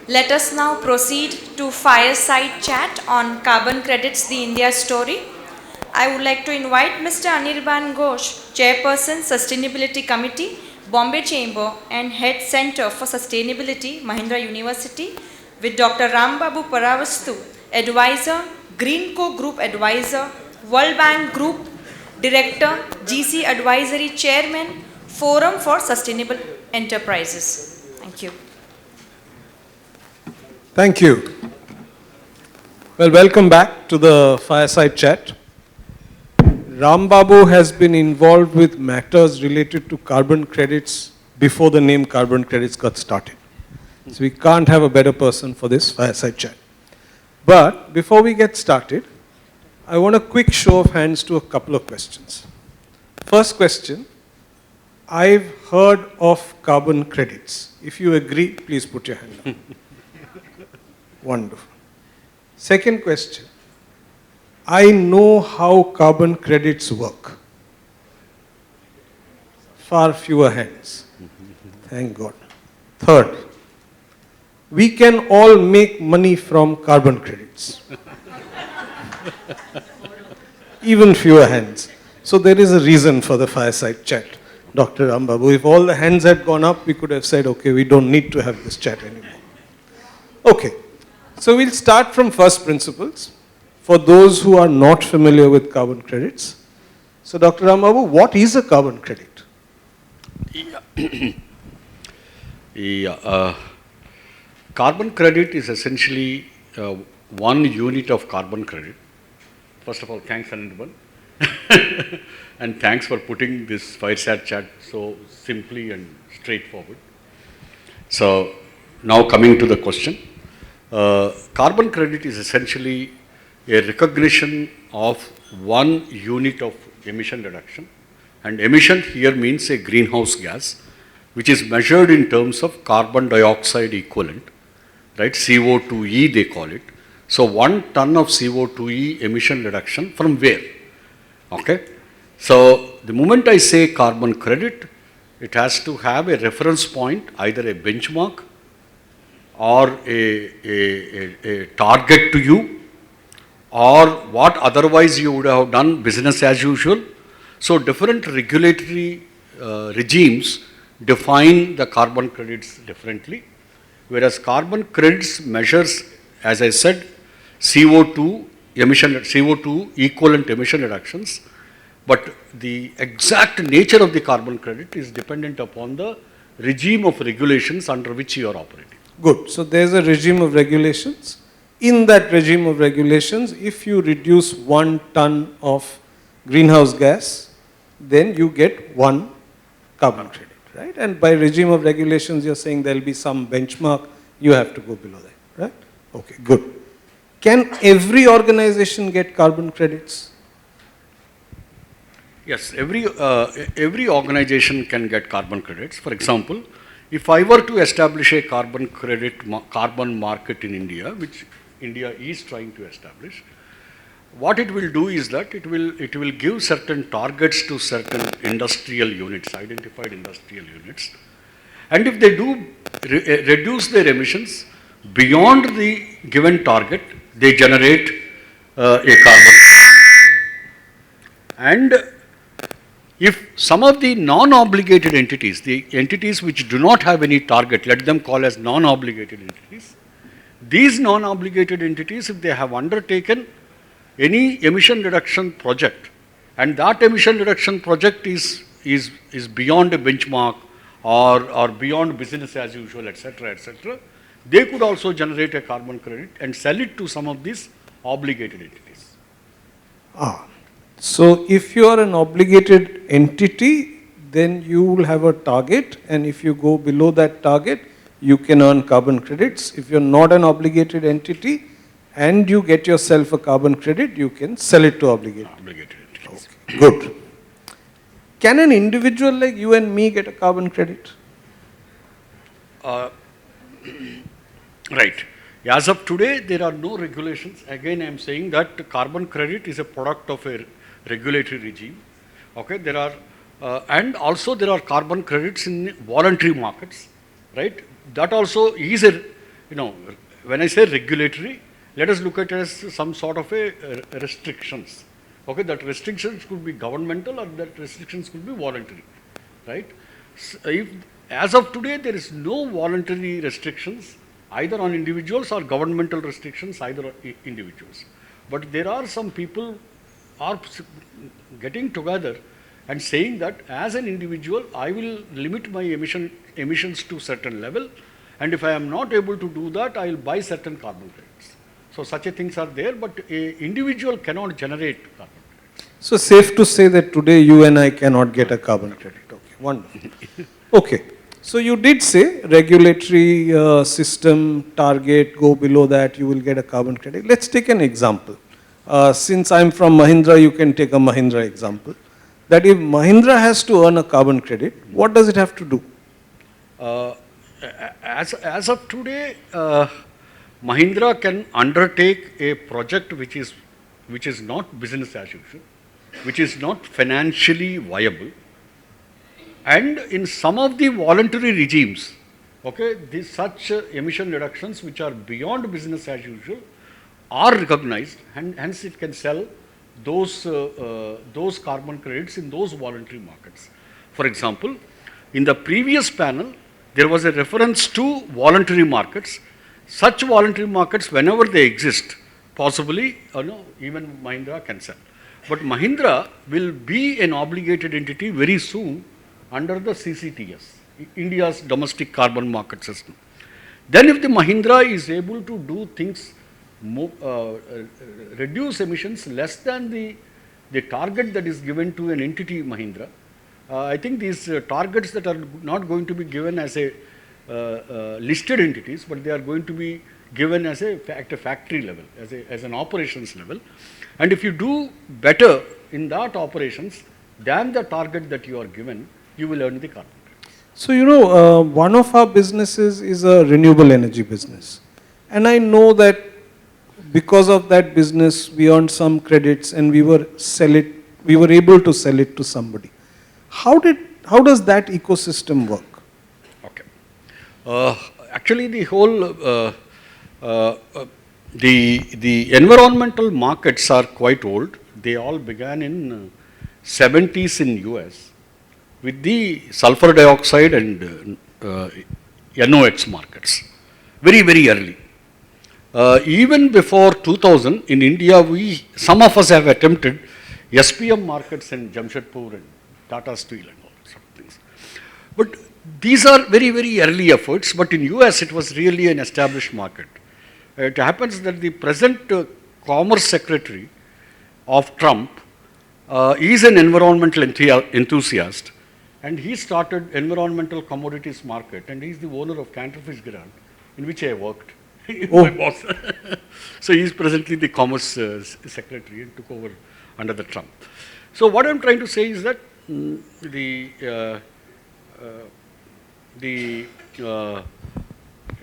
Let us now proceed to Fireside chat on carbon credits, the India story. I would like to invite Mr. Anirban Ghosh, Chairperson, Sustainability Committee, Bombay Chamber and Head Center for Sustainability, Mahindra University, with Dr. Rambabu Paravastu, Advisor, Greenko Group Advisor, World Bank Group Director, GC Advisory Chairman, Forum for Sustainable Enterprises. Thank you. Thank you. Well, welcome back to the Fireside chat. Rambabu has been involved with matters related to carbon credits before the name carbon credits got started. So we can't have a better person for this Fireside chat. But before we get started, I want a quick show of hands to a couple of questions. First question, I've heard of carbon credits. If you agree, please put your hand up. Wonderful. Second question, I know how carbon credits work. Far fewer hands. Thank God. Third, we can all make money from carbon credits. Even fewer hands. So there is a reason for the Fireside chat, Dr. Rambabu. If all the hands had gone up, we could have said, okay, we don't need to have this chat anymore. Okay. So we'll start from first principles for those who are not familiar with carbon credits. So Dr. Rambabu, what is a carbon credit? Carbon credit is essentially one unit of carbon credit. First of all, thanks Anirban. And thanks for putting this Fireside chat so simply and straightforward. So now coming to the question. Carbon credit is essentially a recognition of one unit of emission reduction, and emission here means a greenhouse gas which is measured in terms of carbon dioxide equivalent, right? CO2e they call it. So 1 ton of CO2e emission reduction from where? Okay. So the moment I say carbon credit, it has to have a reference point, either a benchmark or a target to you, or what otherwise you would have done business as usual. So different regulatory regimes define the carbon credits differently, whereas carbon credits measures, as I said, CO2 equivalent emission reductions, but the exact nature of the carbon credit is dependent upon the regime of regulations under which you are operating. Good. So there's a regime of regulations. In that regime of regulations, if you reduce 1 ton of greenhouse gas, then you get 1 carbon credit, right? And by regime of regulations, you're saying there'll be some benchmark, you have to go below that, right? Okay, good. Can every organization get carbon credits? Yes, every organization can get carbon credits. For example, if I were to establish a carbon market in India, which India is trying to establish, what it will do is that it will give certain targets to certain industrial units, identified industrial units, and if they do reduce their emissions beyond the given target, they generate a carbon. And if some of the non-obligated entities, the entities which do not have any target, let them call as non-obligated entities, these non-obligated entities, if they have undertaken any emission reduction project, and that emission reduction project is beyond a benchmark or beyond business as usual, etc., they could also generate a carbon credit and sell it to some of these obligated entities. So if you are an obligated entity, then you will have a target, and if you go below that target, you can earn carbon credits. If you're not an obligated entity and you get yourself a carbon credit, you can sell it to obligated entities. Okay, good. Can an individual like you and me get a carbon credit? Right. As of today, there are no regulations. Again, I am saying that carbon credit is a product of a regulatory regime. Okay, there are, and also there are carbon credits in voluntary markets, right? That also is when I say regulatory, let us look at it as some sort of a restrictions. Okay, that restrictions could be governmental or that restrictions could be voluntary, right? So if, as of today, there is no voluntary restrictions either on individuals or governmental restrictions either on individuals. But there are some people are getting together and saying that as an individual, I will limit my emissions to certain level, and if I am not able to do that, I will buy certain carbon credits. So such a things are there, but an individual cannot generate carbon credits. So safe to say that today you and I cannot get a carbon credit. Okay, wonderful. Okay, so you did say regulatory system target, go below that, you will get a carbon credit. Let's take an example. Since I'm from Mahindra, you can take a Mahindra example. That if Mahindra has to earn a carbon credit, what does it have to do? As of today, Mahindra can undertake a project which is not business as usual, which is not financially viable, and in some of the voluntary regimes, okay, such emission reductions which are beyond business as usual are recognized, and hence it can sell those carbon credits in those voluntary markets. For example, in the previous panel, there was a reference to voluntary markets. Such voluntary markets, whenever they exist, possibly, even Mahindra can sell. But Mahindra will be an obligated entity very soon under the CCTS, India's domestic carbon market system. Then if the Mahindra is able to do things, reduce emissions less than the target that is given to an entity Mahindra, I think these targets that are not going to be given as a listed entities, but they are going to be given as at a factory level, as an operations level. And if you do better in that operations than the target that you are given, you will earn the carbon credit. So, one of our businesses is a renewable energy business. And I know that because of that business, we earned some credits and we were able to sell it to somebody. How does that ecosystem work? Okay. Actually, the whole the environmental markets are quite old. They all began in 70s in US with the sulfur dioxide and NOx markets. Very, very early. Even before 2000 in India, some of us have attempted SPM markets in Jamshedpur and Tata Steel and all sort of things. But these are very, very early efforts, but in US it was really an established market. It happens that the present Commerce Secretary of Trump is an environmental enthusiast, and he started environmental commodities market, and he is the owner of Canterfish Grand, in which I worked. My boss. So he is presently the Commerce Secretary and took over under the Trump. So what I am trying to say is that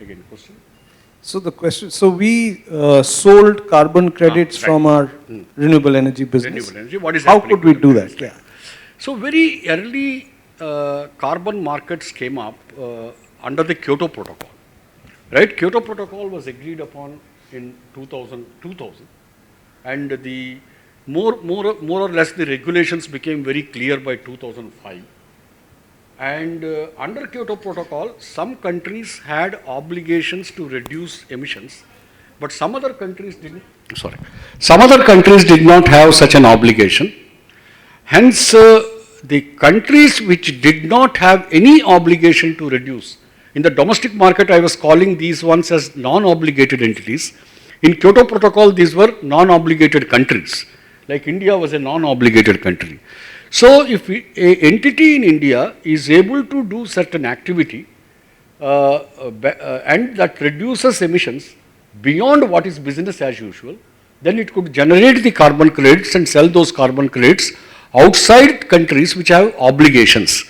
again question. So the question, so we sold carbon credits from our renewable energy business. Renewable energy, what is How happening could we to do the that? Yeah. So very early carbon markets came up under the Kyoto Protocol. Right? Kyoto Protocol was agreed upon in 2000, and the more or less the regulations became very clear by 2005. And under Kyoto Protocol, some countries had obligations to reduce emissions, but some other countries didn't. Some other countries did not have such an obligation. Hence, the countries which did not have any obligation to reduce, in the domestic market, I was calling these ones as non-obligated entities. In Kyoto Protocol, these were non-obligated countries. Like India was a non-obligated country. So, if an entity in India is able to do certain activity and that reduces emissions beyond what is business as usual, then it could generate the carbon credits and sell those carbon credits outside countries which have obligations.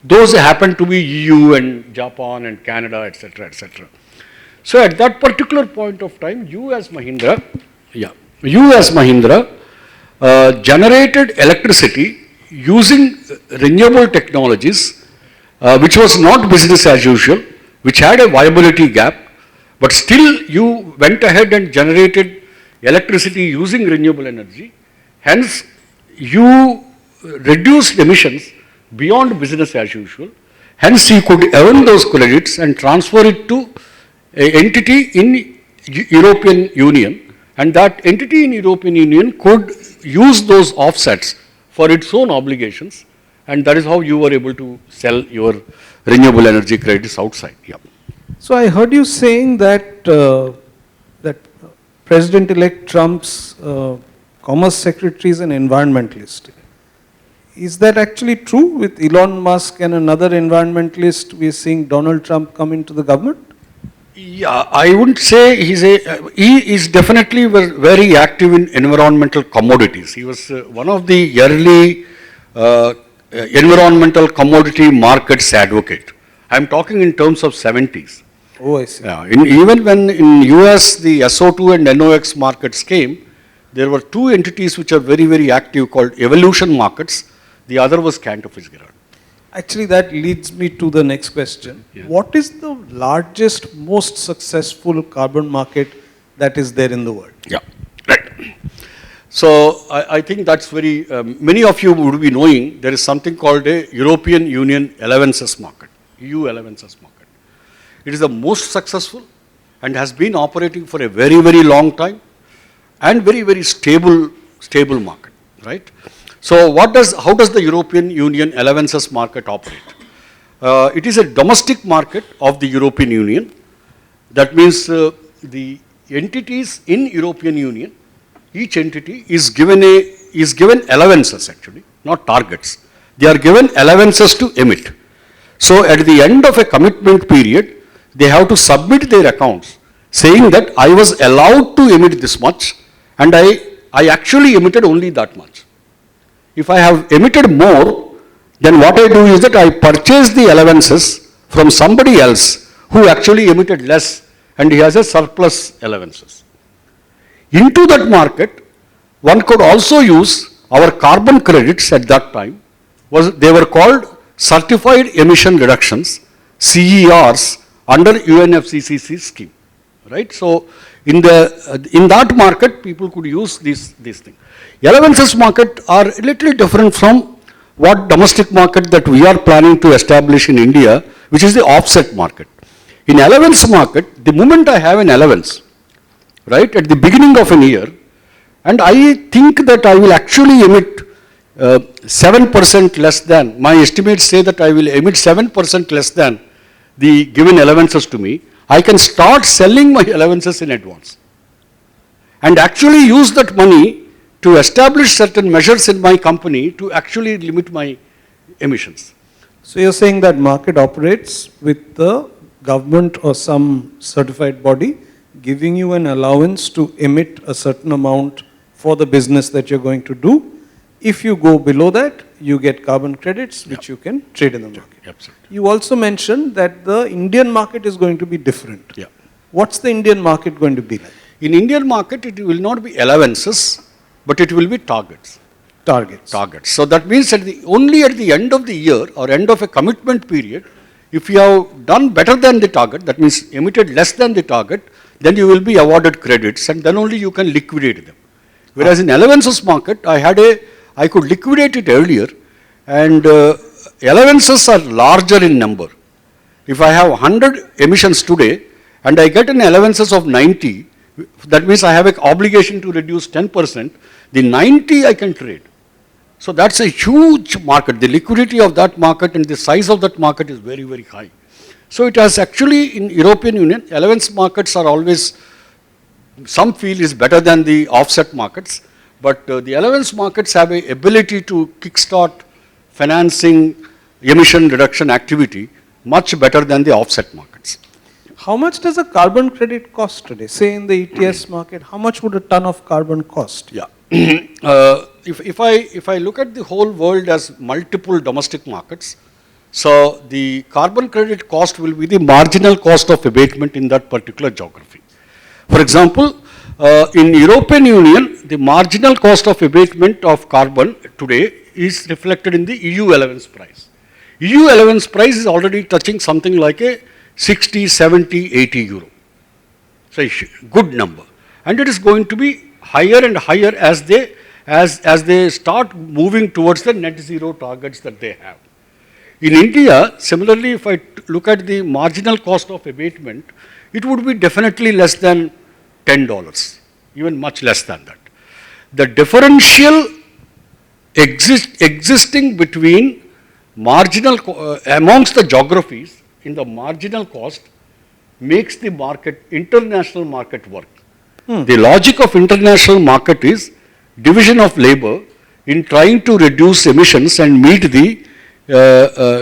Those happen to be EU and Japan and Canada, etc., etc. So at that particular point of time, you as Mahindra generated electricity using renewable technologies, which was not business as usual, which had a viability gap, But still you went ahead and generated electricity using renewable energy. Hence, you reduced emissions beyond business as usual. Hence, you could earn those credits and transfer it to an entity in European Union, and that entity in European Union could use those offsets for its own obligations, and that is how you were able to sell your renewable energy credits outside. Yeah. So I heard you saying that that President-elect Trump's Commerce Secretary is an environmentalist. Is that actually true? With Elon Musk and another environmentalist, we are seeing Donald Trump come into the government? Yeah, I wouldn't say he is definitely very active in environmental commodities. He was one of the early environmental commodity markets advocate. I'm talking in terms of 70s. Oh, I see. Yeah, even when in US the SO2 and NOx markets came, there were two entities which are very, very active called evolution markets. The other was Cantor Fitzgerald. Actually, that leads me to the next question. Yeah. What is the largest, most successful carbon market that is there in the world? Yeah, right. So I think that's very, many of you would be knowing there is something called a European Union allowances market, EU allowances market. It is the most successful and has been operating for a very, very long time and very, very stable market, right? So how does the European Union allowances market operate? It is a domestic market of the European Union. That means the entities in European Union, each entity is given allowances actually, not targets. They are given allowances to emit. So at the end of a commitment period, they have to submit their accounts saying that I was allowed to emit this much and I actually emitted only that much. If I have emitted more, then what I do is that I purchase the allowances from somebody else who actually emitted less and he has a surplus allowances. Into that market, one could also use our carbon credits at that time. They were called certified emission reductions, CERs, under UNFCCC scheme, right? So in that market, people could use these things. Allowances market are a little different from what domestic market that we are planning to establish in India, which is the offset market. In allowance market, the moment I have an allowance, right, at the beginning of an year, and I think that I will actually emit 7% less than, my estimates say that I will emit 7% less than the given allowances to me, I can start selling my allowances in advance and actually use that money to establish certain measures in my company to actually limit my emissions. So you're saying that market operates with the government or some certified body giving you an allowance to emit a certain amount for the business that you're going to do. If you go below that, you get carbon credits, which you can trade in the market. Absolutely. You also mentioned that the Indian market is going to be different. Yeah. What's the Indian market going to be like? In Indian market, it will not be allowances, but it will be targets. Targets. So that means that only at the end of the year or end of a commitment period, if you have done better than the target, that means emitted less than the target, then you will be awarded credits and then only you can liquidate them. Whereas in allowances market, I could liquidate it earlier and allowances are larger in number. If I have 100 emissions today and I get an allowances of 90, that means I have an obligation to reduce 10%, the 90 I can trade. So that's a huge market. The liquidity of that market and the size of that market is very, very high. So it has actually in European Union, allowance markets are always, some feel is better than the offset markets, but the allowance markets have a ability to kickstart financing emission reduction activity much better than the offset markets. How much does a carbon credit cost today? Say in the ETS market, how much would a ton of carbon cost? Yeah. If I look at the whole world as multiple domestic markets, so the carbon credit cost will be the marginal cost of abatement in that particular geography. For example, in European Union, the marginal cost of abatement of carbon today is reflected in the EU allowance price. EU allowance price is already touching something like a 60, 70, 80 euro. So good number. And it is going to be higher and higher as they start moving towards the net zero targets that they have. In India, similarly, if I look at the marginal cost of abatement, it would be definitely less than $10, even much less than that. The differential existing between marginal, amongst the geographies in the marginal cost makes the market, international market work. The logic of international market is division of labor in trying to reduce emissions and meet the,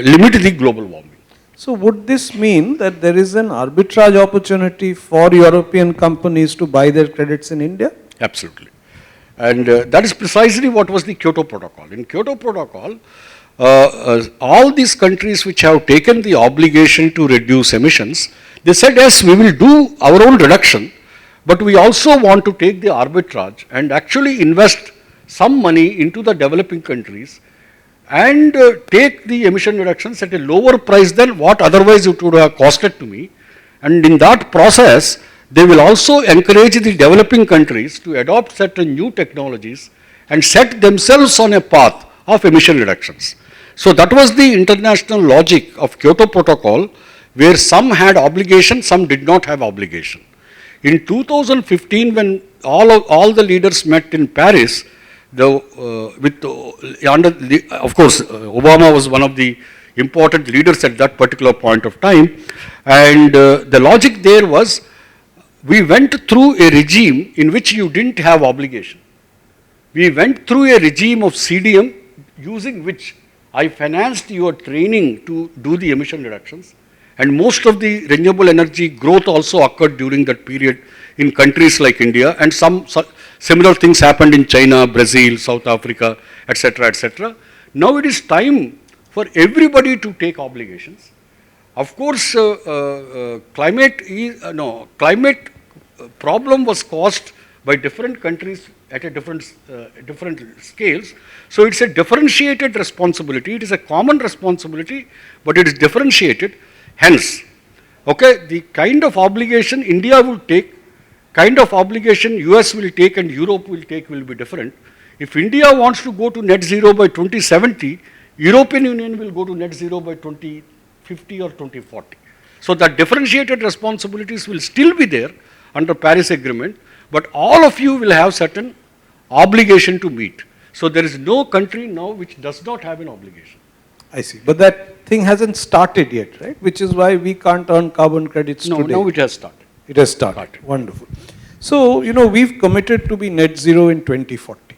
limit the global warming. So would this mean that there is an arbitrage opportunity for European companies to buy their credits in India? Absolutely. And that is precisely what was the Kyoto Protocol. In Kyoto Protocol, all these countries which have taken the obligation to reduce emissions, they said, yes, we will do our own reduction, but we also want to take the arbitrage and actually invest some money into the developing countries and take the emission reductions at a lower price than what otherwise it would have costed to me. And in that process, they will also encourage the developing countries to adopt certain new technologies and set themselves on a path of emission reductions. So that was the international logic of Kyoto Protocol, where some had obligation, some did not have obligation. In 2015, when all the leaders met in Paris, of course, Obama was one of the important leaders at that particular point of time, and the logic there was, we went through a regime in which you didn't have obligation. We went through a regime of CDM using which I financed your training to do the emission reductions, and most of the renewable energy growth also occurred during that period in countries like India, and some similar things happened in China, Brazil, South Africa, etc., etc. Now it is time for everybody to take obligations. Of course, climate problem was caused by different countries at a different scales. So it's a differentiated responsibility. It is a common responsibility, but it is differentiated. Hence, okay, the kind of obligation India will take, kind of obligation US will take and Europe will take will be different. If India wants to go to net zero by 2070, European Union will go to net zero by 2050 or 2040. So that differentiated responsibilities will still be there under Paris Agreement, but all of you will have certain obligation to meet. So there is no country now which does not have an obligation. I see. But that thing hasn't started yet, right? Which is why we can't earn carbon credits today. No, it has started. It has started. Wonderful. So, we've committed to be net zero in 2040.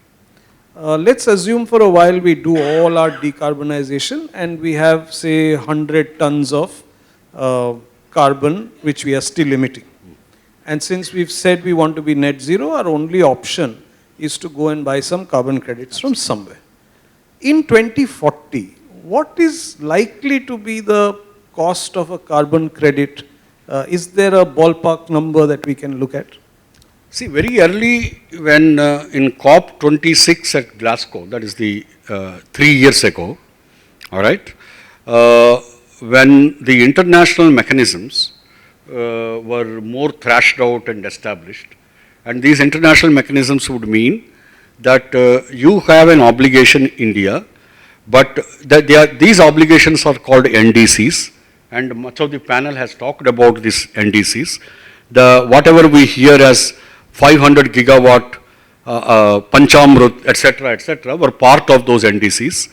Let's assume for a while we do all our decarbonization and we have, say, 100 tons of carbon which we are still emitting. And since we've said we want to be net zero, our only option is to go and buy some carbon credits from somewhere. In 2040, what is likely to be the cost of a carbon credit? Is there a ballpark number that we can look at? See, very early when in COP26 at Glasgow, that is the 3 years ago, all right, when the international mechanisms were more thrashed out and established, and these international mechanisms would mean that you have an obligation, India, but these obligations are called NDCs, and much of the panel has talked about these NDCs. Whatever we hear as 500 gigawatt, Panchamrut, etc., were part of those NDCs,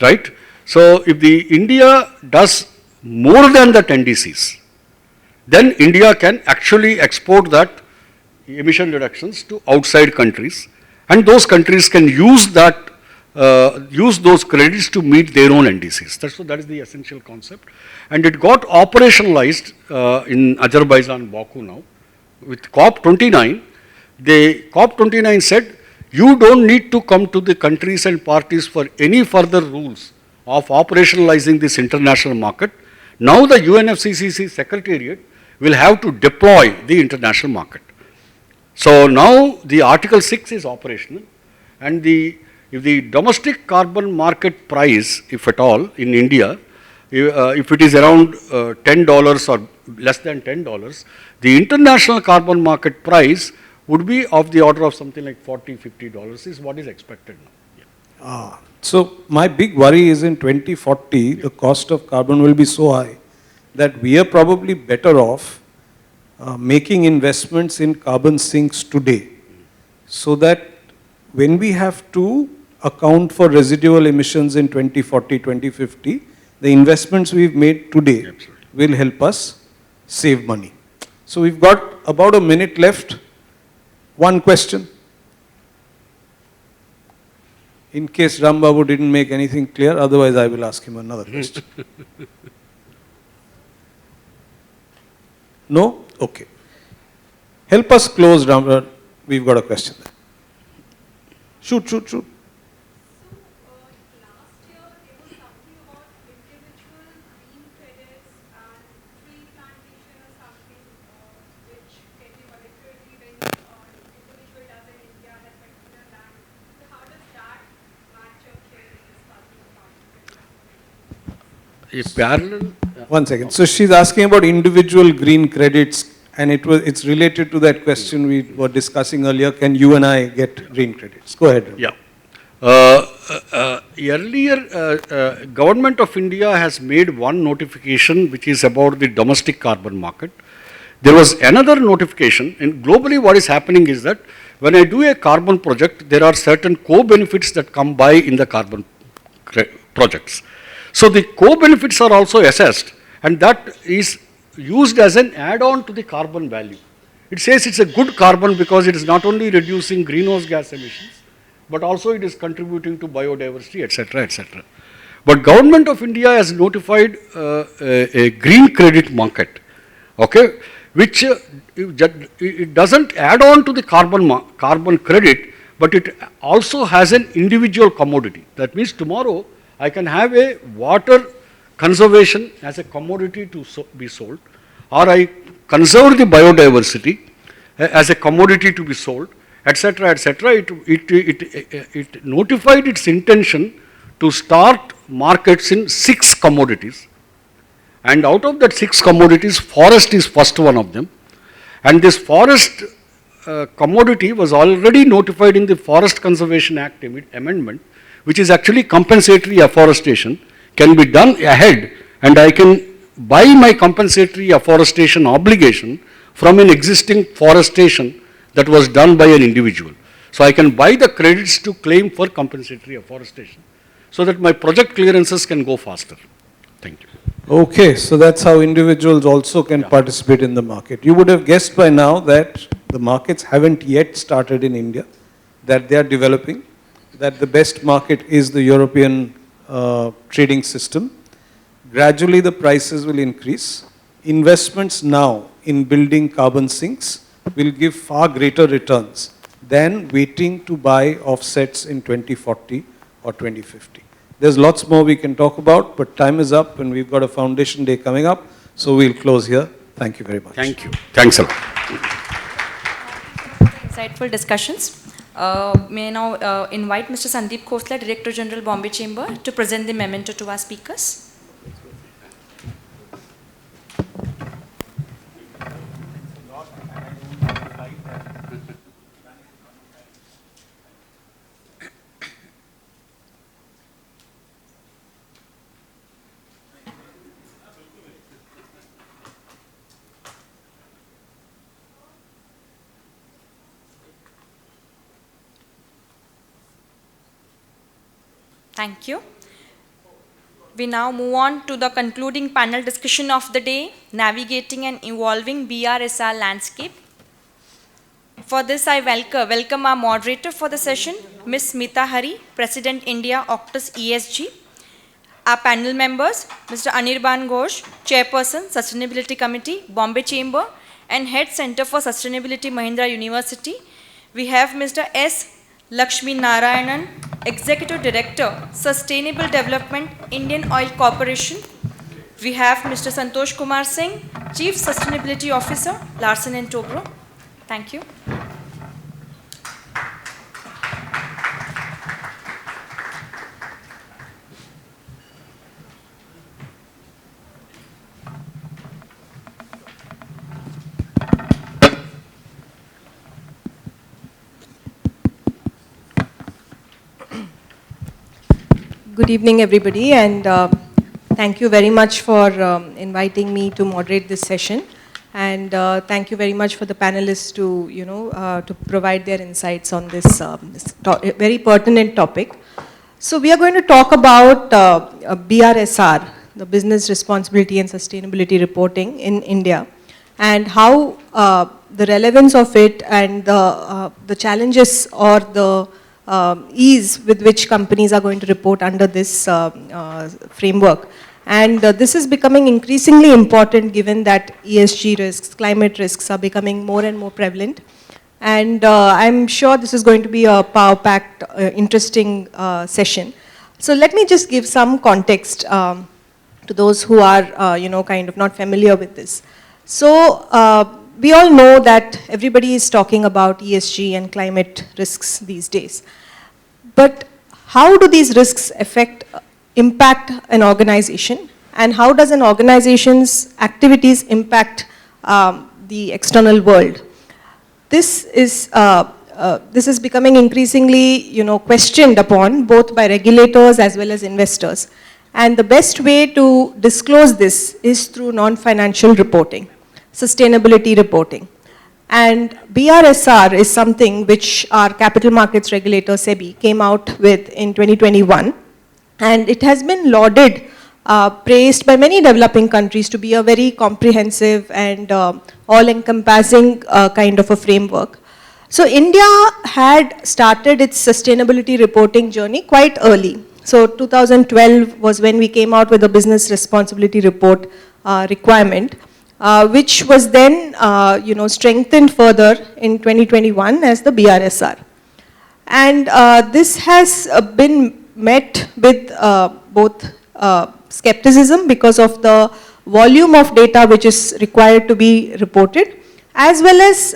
right? So if the India does more than that NDCs, then India can actually export that emission reductions to outside countries, and those countries can use that, use those credits to meet their own NDCs. That is the essential concept, and it got operationalized in Azerbaijan, Baku now. With COP29, COP29 said, you don't need to come to the countries and parties for any further rules of operationalizing this international market. Now the UNFCCC Secretariat will have to deploy the international market. So now the Article 6 is operational, and if the domestic carbon market price, if at all, in India, if it is around $10 or less than $10, the international carbon market price would be of the order of something like $40, $50 is what is expected now. So my big worry is in 2040, the cost of carbon will be so high that we are probably better off making investments in carbon sinks today, so that when we have to account for residual emissions in 2040, 2050, the investments we've made today will help us save money. So we've got about a minute left. One question. In case Rambabu didn't make anything clear, otherwise I will ask him another question. No? Okay. Help us close, Rambabu. We've got a question there. Shoot. Last year there was something about individual green credits and tree plantation or something which can be monetarily when individual does in India on a particular land. So how does that match up here in this carbon credit? One second. So she's asking about individual green credits, and it's related to that question we were discussing earlier. Can you and I get green credits? Go ahead. Yeah. Earlier, Government of India has made one notification which is about the domestic carbon market. There was another notification, and globally what is happening is that when I do a carbon project, there are certain co-benefits that come by in the carbon projects. So the co-benefits are also assessed, and that is used as an add-on to the carbon value. It says it's a good carbon because it is not only reducing greenhouse gas emissions, but also it is contributing to biodiversity, etc., etc. But Government of India has notified a green credit market, okay, which it doesn't add on to the carbon credit, but it also has an individual commodity. That means tomorrow I can have a water conservation as a commodity to be sold, or I conserve the biodiversity as a commodity to be sold, etc., etc. It notified its intention to start markets in 6 commodities, and out of that 6 commodities, forest is first one of them, and this forest commodity was already notified in the Forest Conservation Act amendment, which is actually compensatory afforestation, can be done ahead, and I can buy my compensatory afforestation obligation from an existing forestation that was done by an individual. So I can buy the credits to claim for compensatory afforestation, so that my project clearances can go faster. Thank you. Okay, so that's how individuals also can participate in the market. You would have guessed by now that the markets haven't yet started in India, that they are developing, that the best market is the European trading system. Gradually the prices will increase. Investments now in building carbon sinks will give far greater returns than waiting to buy offsets in 2040 or 2050. There's lots more we can talk about, but time is up and we've got a foundation day coming up, so we'll close here. Thank you very much. Thank you. Thanks a lot. Insightful discussions. May I now invite Mr. Sandeep Khosla, Director General, Bombay Chamber, to present the memento to our speakers. Thank you. We now move on to the concluding panel discussion of the day, Navigating an Evolving BRSR Landscape. For this, I welcome our moderator for the session, Ms. Smitha Hari, President India, auctusESG. Our panel members, Mr. Anirban Ghosh, Chairperson, Sustainability Committee, Bombay Chamber, and Head Center for Sustainability, Mahindra University. We have Mr. S. Lakshminarayanan, Executive Director, Sustainable Development, Indian Oil Corporation. We have Mr. Santosh Kumar Singh, Chief Sustainability Officer, Larsen and Toubro. Thank you. Good evening, everybody, and thank you very much for inviting me to moderate this session. And thank you very much for the panelists to, to provide their insights on this, very pertinent topic. So we are going to talk about BRSR, the Business Responsibility and Sustainability Reporting in India, and how the relevance of it and the challenges or the ease with which companies are going to report under this framework. And this is becoming increasingly important given that ESG risks, climate risks are becoming more and more prevalent. And I'm sure this is going to be a power-packed, interesting session. So let me just give some context to those who are, kind of not familiar with this. So we all know that everybody is talking about ESG and climate risks these days. But how do these risks impact an organization, and how does an organization's activities impact the external world? This is becoming increasingly, questioned upon both by regulators as well as investors. And the best way to disclose this is through non-financial reporting, sustainability reporting. And BRSR is something which our capital markets regulator, SEBI, came out with in 2021. And it has been lauded, praised by many developing countries to be a very comprehensive and all-encompassing kind of a framework. So India had started its sustainability reporting journey quite early. So 2012 was when we came out with a business responsibility report requirement, which was then strengthened further in 2021 as the BRSR. And this has been met with both skepticism because of the volume of data which is required to be reported, as well as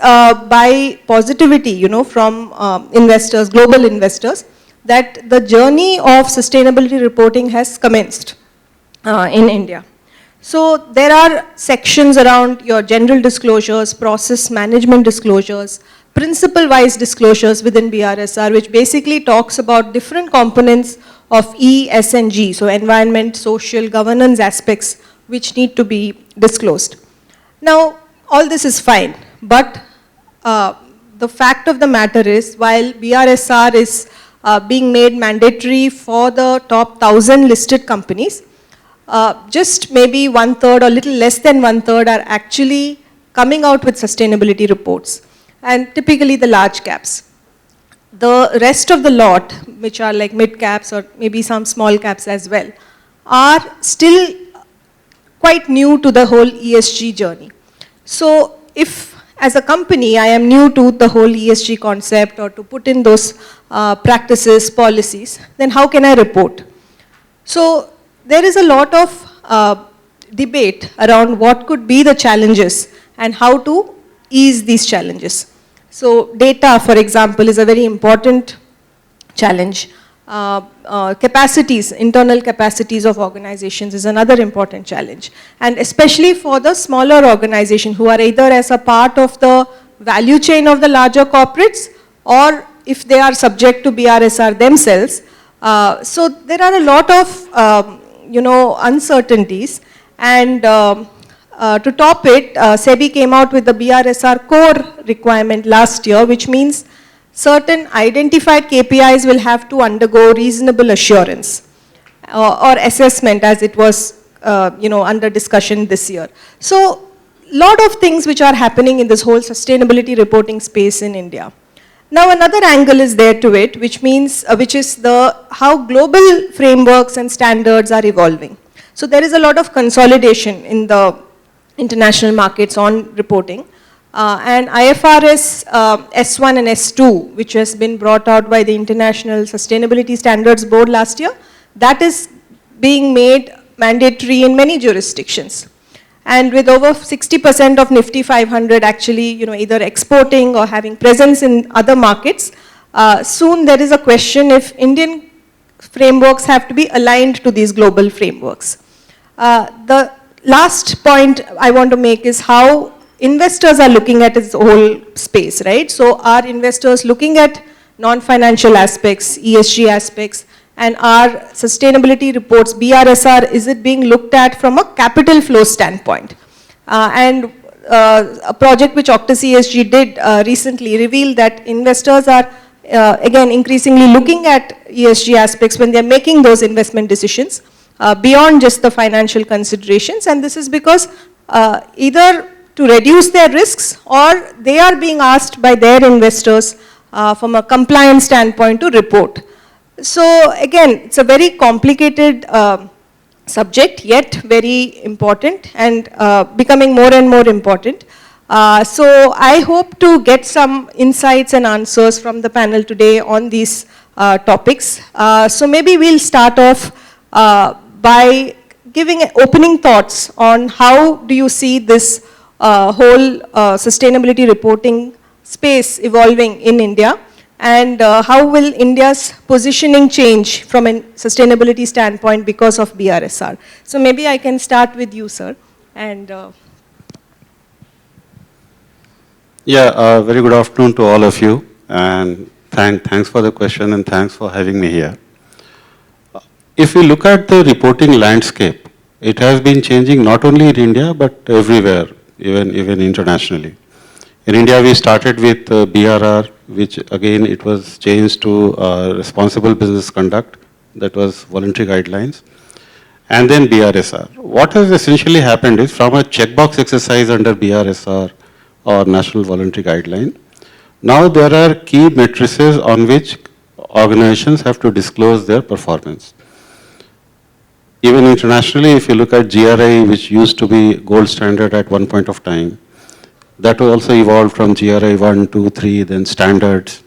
by positivity, from investors, global investors, that the journey of sustainability reporting has commenced in India. So there are sections around your general disclosures, process management disclosures, principle-wise disclosures within BRSR, which basically talks about different components of E, S, and G, so environment, social, governance aspects, which need to be disclosed. Now, all this is fine, but the fact of the matter is, while BRSR is being made mandatory for the top 1,000 listed companies, just maybe 1/3 or little less than 1/3 are actually coming out with sustainability reports, and typically the large caps. The rest of the lot, which are like mid caps or maybe some small caps as well, are still quite new to the whole ESG journey. So if as a company I am new to the whole ESG concept or to put in those practices, policies, then how can I report? So there is a lot of debate around what could be the challenges and how to ease these challenges. So data, for example, is a very important challenge. Capacities, internal capacities of organizations is another important challenge. And especially for the smaller organization who are either as a part of the value chain of the larger corporates, or if they are subject to BRSR themselves. So there are a lot of uncertainties, and to top it, SEBI came out with the BRSR core requirement last year, which means certain identified KPIs will have to undergo reasonable assurance or assessment, as it was under discussion this year. So lot of things which are happening in this whole sustainability reporting space in India. Now another angle is there to it, which means, which is how global frameworks and standards are evolving. So there is a lot of consolidation in the international markets on reporting. And IFRS S1 and S2, which has been brought out by the International Sustainability Standards Board last year, that is being made mandatory in many jurisdictions. And with over 60% of Nifty 500 actually, either exporting or having presence in other markets, soon there is a question if Indian frameworks have to be aligned to these global frameworks. The last point I want to make is how investors are looking at this whole space, right? So are investors looking at non-financial aspects, ESG aspects, And our sustainability reports, BRSR, is it being looked at from a capital flow standpoint? A project which auctusESG did recently revealed that investors are again increasingly looking at ESG aspects when they're making those investment decisions beyond just the financial considerations, and this is because either to reduce their risks or they are being asked by their investors from a compliance standpoint to report. So again, it's a very complicated subject, yet very important and becoming more and more important. So I hope to get some insights and answers from the panel today on these topics. So maybe we'll start off by giving opening thoughts on how do you see this whole sustainability reporting space evolving in India, and how will India's positioning change from a sustainability standpoint because of BRSR. So maybe I can start with you, sir. And very good afternoon to all of you, and thanks for the question and thanks for having me here. If we look at the reporting landscape, it has been changing not only in India but everywhere, even internationally. In India, we started with BRR, which again it was changed to responsible business conduct, that was voluntary guidelines, and then BRSR. What has essentially happened is from a checkbox exercise under BRSR or National Voluntary Guideline, now there are key matrices on which organizations have to disclose their performance. Even internationally, if you look at GRI, which used to be gold standard at one point of time, that also evolved from GRI 1, 2, 3, then standards.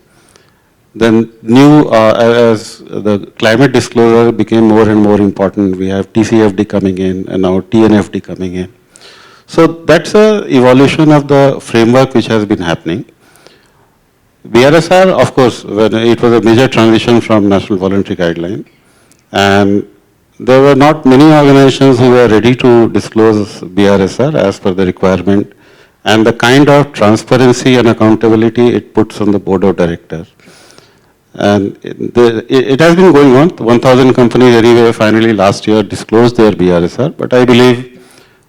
Then new, as the climate disclosure became more and more important, we have TCFD coming in and now TNFD coming in. So that's an evolution of the framework which has been happening. BRSR, of course, when it was a major transition from National Voluntary Guideline, and there were not many organizations who were ready to disclose BRSR as per the requirement, and the kind of transparency and accountability it puts on the board of directors. And it has been going on. 1,000 companies anyway finally last year disclosed their BRSR, but I believe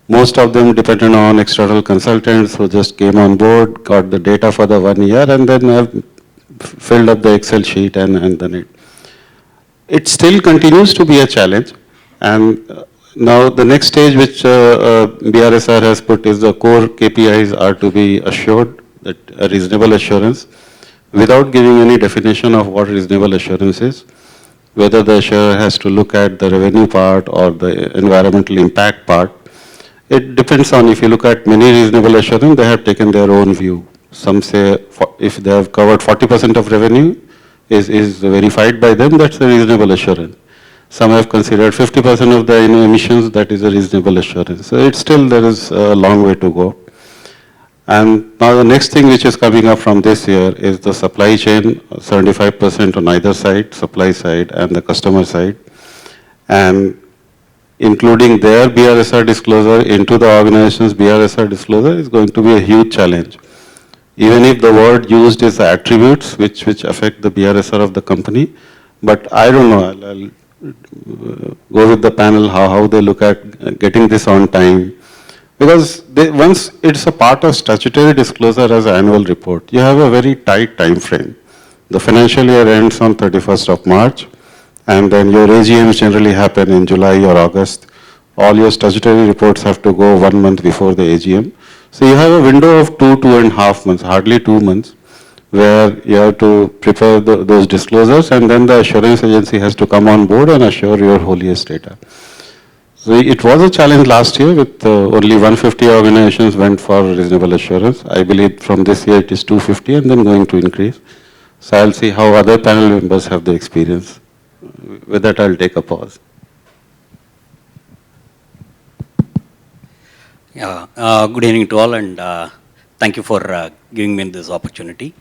most of them depended on external consultants who just came on board, got the data for the 1 year, and then have filled up the Excel sheet and then it still continues to be a challenge. And now the next stage which BRSR has put is the core KPIs are to be assured, that a reasonable assurance, without giving any definition of what reasonable assurance is, whether the assurer has to look at the revenue part or the environmental impact part. It depends on, if you look at many reasonable assurance, they have taken their own view. Some say if they have covered 40% of revenue is verified by them, that's a reasonable assurance. Some have considered 50% of the emissions, that is a reasonable assurance. So it's still, there is a long way to go. And now the next thing which is coming up from this year is the supply chain, 75% on either side, supply side and the customer side. And including their BRSR disclosure into the organization's BRSR disclosure is going to be a huge challenge. Even if the word used is attributes which affect the BRSR of the company, but I don't know, I'll go with the panel how they look at getting this on time. Because once it's a part of statutory disclosure as an annual report, you have a very tight time frame. The financial year ends on 31st of March, and then your AGMs generally happen in July or August. All your statutory reports have to go 1 month before the AGM. So you have a window of 2.5 months, hardly 2 months, where you have to prepare those disclosures, and then the assurance agency has to come on board and assure your holiest data. So it was a challenge last year with only 150 organizations went for reasonable assurance. I believe from this year it is 250 and then going to increase. So I'll see how other panel members have the experience. With that, I'll take a pause. Good evening to all, and thank you for giving me this opportunity.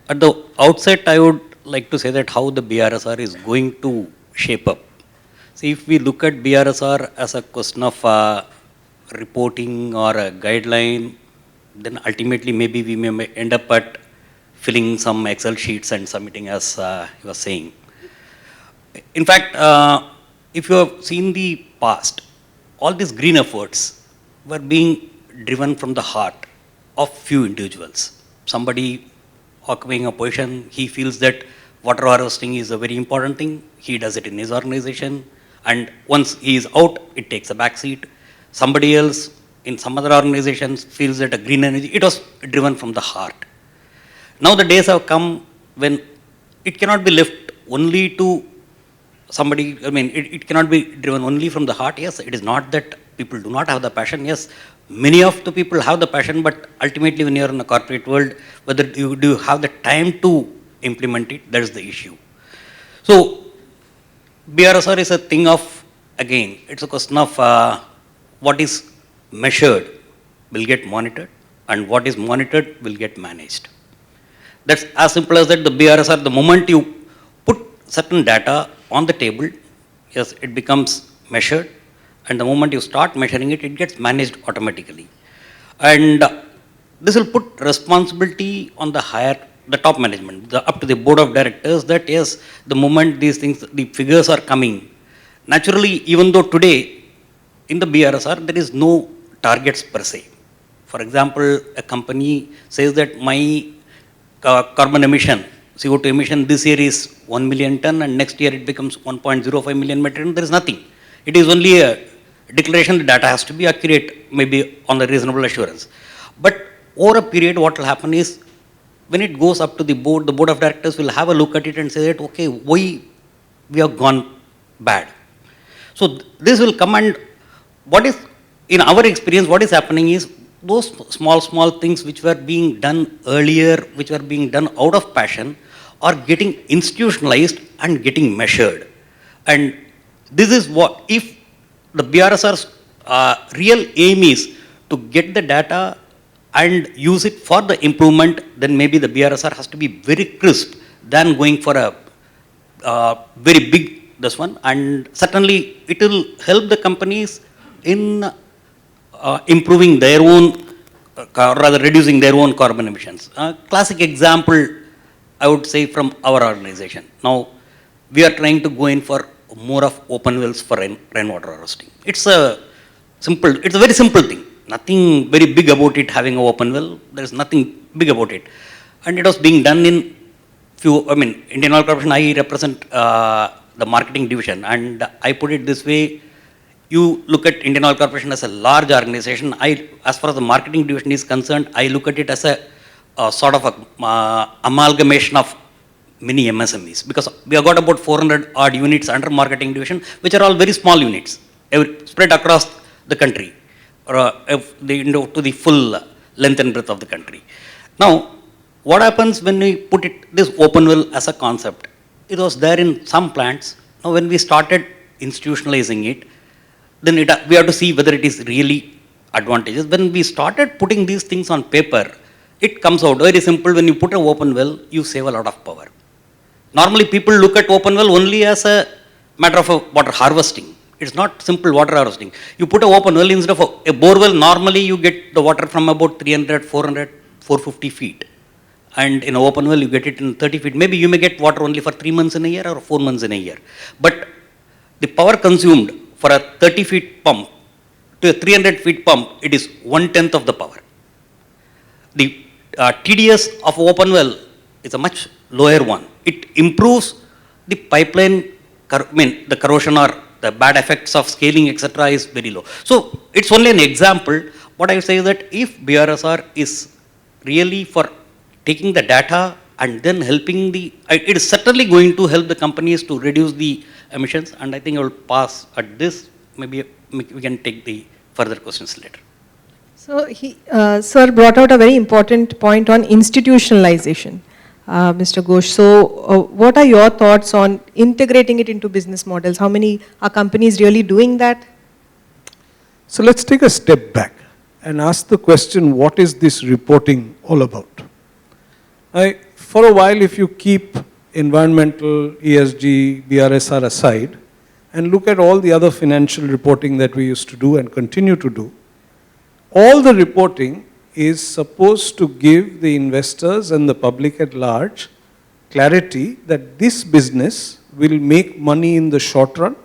At the outset, I would like to say that how the BRSR is going to shape up. See, if we look at BRSR as a question of reporting or a guideline, then ultimately maybe we may end up at filling some Excel sheets and submitting, as he was saying. In fact, if you have seen the past, all these green efforts were being driven from the heart of few individuals. Somebody occupying a position, he feels that water harvesting is a very important thing. He does it in his organization, and once he is out, it takes a back seat. Somebody else in some other organizations feels that a green energy, it was driven from the heart. Now the days have come when it cannot be left only to somebody, it cannot be driven only from the heart. Yes, it is not that people do not have the passion. Yes, many of the people have the passion, but ultimately when you are in a corporate world, whether you do have the time to implement it, that is the issue. So, BRSR is a thing of, again, it's a question of what is measured will get monitored, and what is monitored will get managed. That's as simple as that. The BRSR, the moment you put certain data on the table, yes, it becomes measured, and the moment you start measuring it, it gets managed automatically. And this will put responsibility on the top management, up to the board of directors, that yes, the moment these things, the figures are coming, naturally, even though today in the BRSR there is no targets per se. For example, a company says that my carbon emission, CO2 emission this year is 1 million ton and next year it becomes 1.05 million metric ton. There is nothing. It is only a declaration. The data has to be accurate, maybe on the reasonable assurance. But over a period, what will happen is, when it goes up to the board of directors will have a look at it and say that, okay, why we have gone bad. So this will come, and what is, in our experience, what is happening is, those small things which were being done earlier, which were being done out of passion, are getting institutionalized and getting measured. And this is what, if the BRSR's real aim is to get the data and use it for the improvement, then maybe the BRSR has to be very crisp than going for a very big this one. And certainly it will help the companies in improving their own, rather reducing their own carbon emissions. Classic example, I would say, from our organization. Now, we are trying to go in for more of open wells for rainwater harvesting. It's a very simple thing. Nothing very big about it, having an open well. There is nothing big about it. And it was being done in Indian Oil Corporation, I represent the marketing division. And I put it this way, you look at Indian Oil Corporation as a large organization. As far as the marketing division is concerned, I look at it as a sort of a amalgamation of mini MSMEs, because we have got about 400 odd units under marketing division, which are all very small units, spread across the country, or to the full length and breadth of the country. Now, what happens when we put this open well as a concept? It was there in some plants. Now, when we started institutionalizing it, then we have to see whether it is really advantageous. When we started putting these things on paper, it comes out very simple. When you put an open well, you save a lot of power. Normally, people look at open well only as a matter of water harvesting. It's not simple water harvesting. You put an open well instead of a bore well, normally you get the water from about 300, 400, 450 feet. And in an open well, you get it in 30 feet. Maybe you may get water only for 3 months in a year or 4 months in a year. But the power consumed for a 30 feet pump to a 300 feet pump, it is 1/10 of the power. The TDS of open well is a much lower one. It improves the pipeline, the corrosion or the bad effects of scaling, etc. is very low. So it's only an example. What I say is that if BRSR is really for taking the data and then helping it is certainly going to help the companies to reduce the emissions, and I think I will pass at this. Maybe we can take the further questions later. So, sir brought out a very important point on institutionalization, Mr. Ghosh. So, what are your thoughts on integrating it into business models? How many are companies really doing that? So let's take a step back and ask the question, what is this reporting all about? For a while, if you keep environmental, ESG, BRSR aside, and look at all the other financial reporting that we used to do and continue to do, all the reporting is supposed to give the investors and the public at large clarity that this business will make money in the short run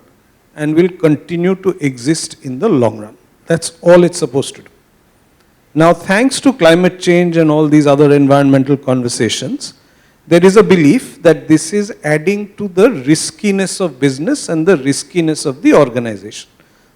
and will continue to exist in the long run. That's all it's supposed to do. Now, thanks to climate change and all these other environmental conversations, there is a belief that this is adding to the riskiness of business and the riskiness of the organization.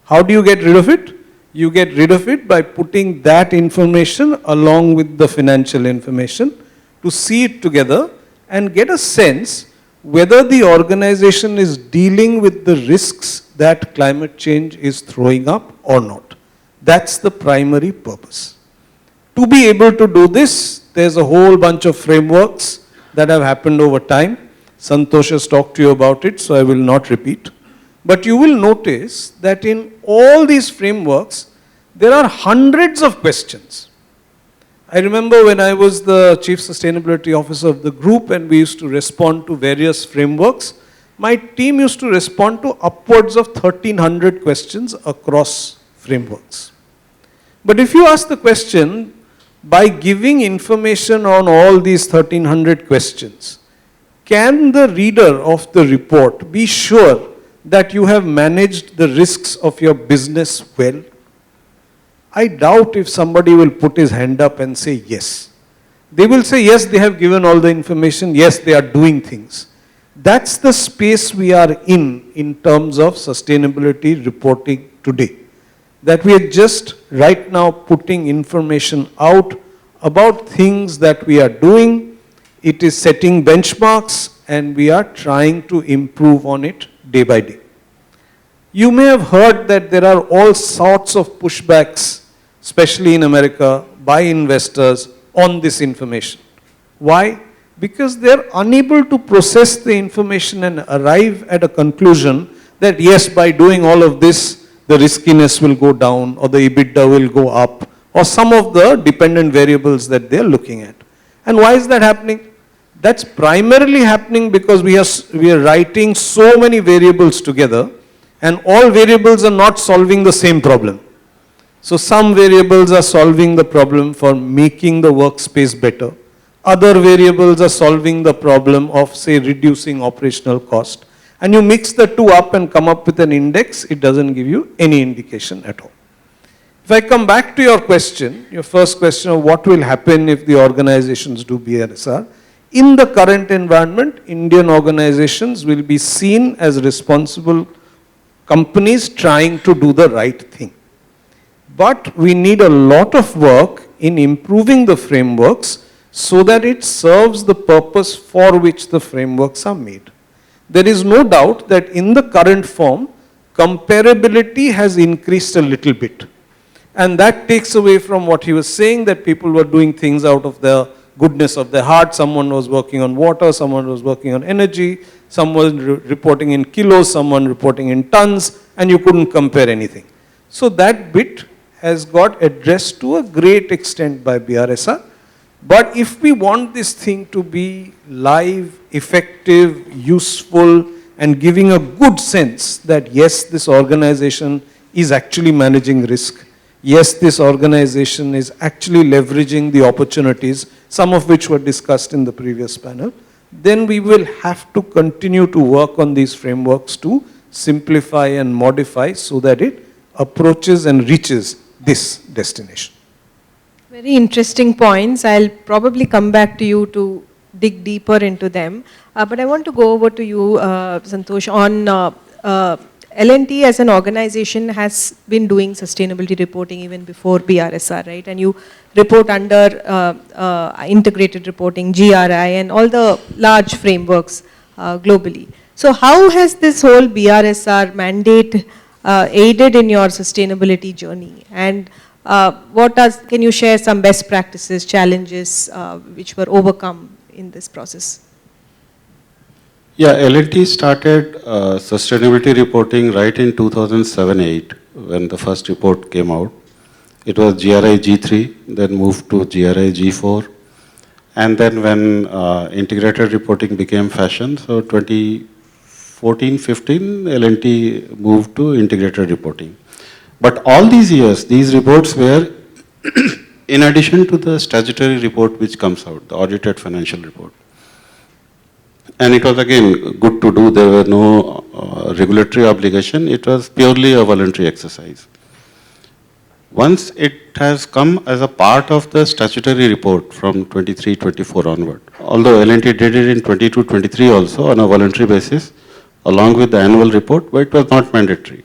How do you get rid of it? You get rid of it by putting that information along with the financial information to see it together and get a sense whether the organization is dealing with the risks that climate change is throwing up or not. That's the primary purpose. To be able to do this, there's a whole bunch of frameworks that have happened over time. Santosh has talked to you about it, so I will not repeat. But you will notice that in all these frameworks, there are hundreds of questions. I remember when I was the Chief Sustainability Officer of the group and we used to respond to various frameworks, my team used to respond to upwards of 1,300 questions across frameworks. But if you ask the question, by giving information on all these 1,300 questions, can the reader of the report be sure that you have managed the risks of your business well? I doubt if somebody will put his hand up and say yes. They will say yes, they have given all the information, yes, they are doing things. That's the space we are in terms of sustainability reporting today. That we are just right now putting information out about things that we are doing. It is setting benchmarks and we are trying to improve on it day by day. You may have heard that there are all sorts of pushbacks, especially in America, by investors on this information. Why? Because they are unable to process the information and arrive at a conclusion that yes, by doing all of this, the riskiness will go down or the EBITDA will go up or some of the dependent variables that they are looking at. And why is that happening? That's primarily happening because we are writing so many variables together and all variables are not solving the same problem. So some variables are solving the problem for making the workspace better. Other variables are solving the problem of, say, reducing operational cost. And you mix the two up and come up with an index, it doesn't give you any indication at all. If I come back to your question, your first question of what will happen if the organizations do BRSR, in the current environment, Indian organizations will be seen as responsible companies trying to do the right thing. But we need a lot of work in improving the frameworks so that it serves the purpose for which the frameworks are made. There is no doubt that in the current form, comparability has increased a little bit. And that takes away from what he was saying, that people were doing things out of the goodness of their heart. Someone was working on water, someone was working on energy, someone reporting in kilos, someone reporting in tons, and you couldn't compare anything. So that bit has got addressed to a great extent by BRSR. But if we want this thing to be live, effective, useful, and giving a good sense that yes, this organization is actually managing risk, yes, this organization is actually leveraging the opportunities, some of which were discussed in the previous panel, then we will have to continue to work on these frameworks to simplify and modify so that it approaches and reaches this destination. Very interesting points. I'll probably come back to you to dig deeper into them. But I want to go over to you, Santosh, on L&T as an organization has been doing sustainability reporting even before BRSR, right? And you report under integrated reporting, GRI, and all the large frameworks globally. So how has this whole BRSR mandate aided in your sustainability journey? And can you share some best practices, challenges which were overcome in this process? Yeah, L&T started sustainability reporting right in 2007-8 when the first report came out. It was GRI G3, then moved to GRI G4. And then when integrated reporting became fashion, so 2014-15, L&T moved to integrated reporting. But all these years, these reports were in addition to the statutory report which comes out, the audited financial report. And it was again good to do. There were no regulatory obligation. It was purely a voluntary exercise. Once it has come as a part of the statutory report from 23-24 onward, although L&T did it in 22-23 also on a voluntary basis, along with the annual report, but it was not mandatory.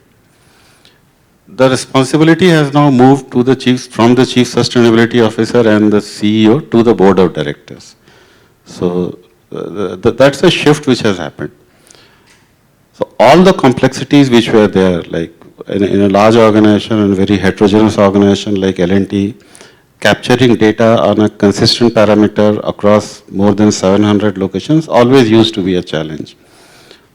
The responsibility has now moved to the from the Chief Sustainability Officer and the CEO to the Board of Directors. So that's a shift which has happened. So all the complexities which were there, like in a large organization and very heterogeneous organization like L&T, capturing data on a consistent parameter across more than 700 locations always used to be a challenge.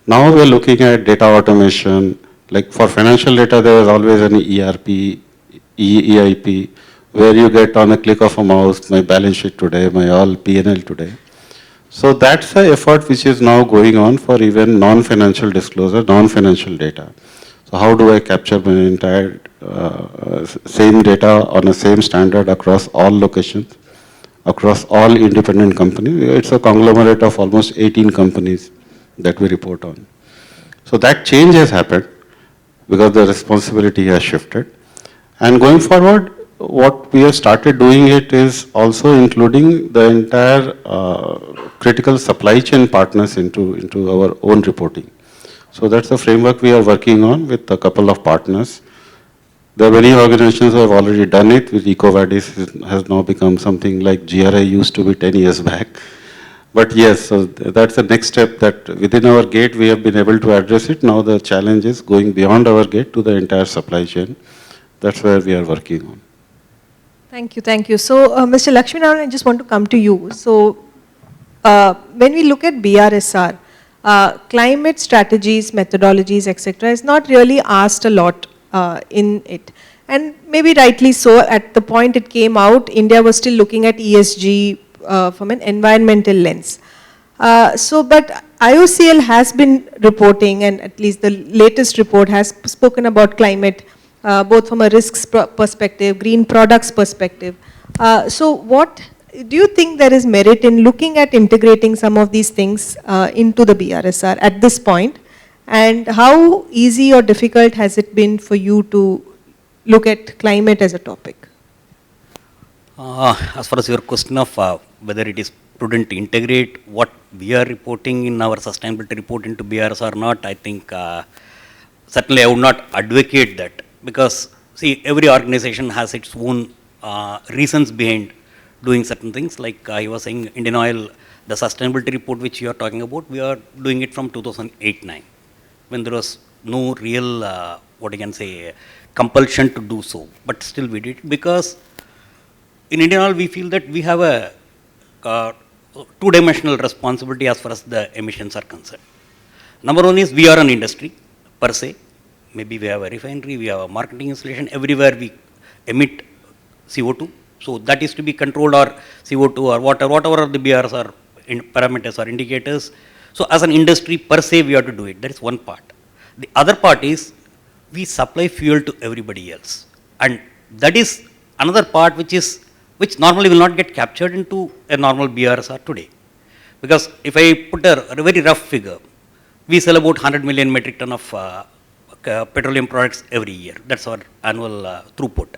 Now we are looking at data automation. Like for financial data, there was always an ERP, EIP, where you get on a click of a mouse, my balance sheet today, my all P&L today. So that's the effort which is now going on for even non-financial disclosure, non-financial data. So how do I capture my entire same data on a same standard across all locations, across all independent companies? It's a conglomerate of almost 18 companies that we report on. So that change has happened because the responsibility has shifted. And going forward, what we have started doing it is also including the entire critical supply chain partners into our own reporting. So that's the framework we are working on with a couple of partners. There are many organizations who have already done it. With EcoVadis has now become something like GRI used to be 10 years back. But yes, so that's the next step, that within our gate we have been able to address it. Now the challenge is going beyond our gate to the entire supply chain. That's where we are working on. Thank you, thank you. So, Mr. Lakshminarayanan, I just want to come to you. So, when we look at BRSR, climate strategies, methodologies, etc., is not really asked a lot in it. And maybe rightly so, at the point it came out, India was still looking at ESG from an environmental lens. But IOCL has been reporting, and at least the latest report has spoken about climate, both from a risks perspective, green products perspective. So what do you think there is merit in looking at integrating some of these things into the BRSR at this point? And how easy or difficult has it been for you to look at climate as a topic? As far as your question of whether it is prudent to integrate what we are reporting in our sustainability report into BRSR or not, I think certainly I would not advocate that, because see, every organization has its own reasons behind doing certain things. Like I was saying, Indian Oil, the sustainability report which you are talking about, we are doing it from 2008-9, when there was no real, what you can say, compulsion to do so. But still we did it because in Indian Oil we feel that we have a two-dimensional responsibility as far as the emissions are concerned. Number one is we are an industry per se. Maybe we have a refinery, we have a marketing installation, everywhere we emit CO2. So that is to be controlled, or CO2 or whatever the BRSR parameters or indicators. So as an industry per se, we have to do it. That is one part. The other part is we supply fuel to everybody else. And that is another part which normally will not get captured into a normal BRSR today. Because if I put a very rough figure, we sell about 100 million metric ton of petroleum products every year. That's our annual throughput.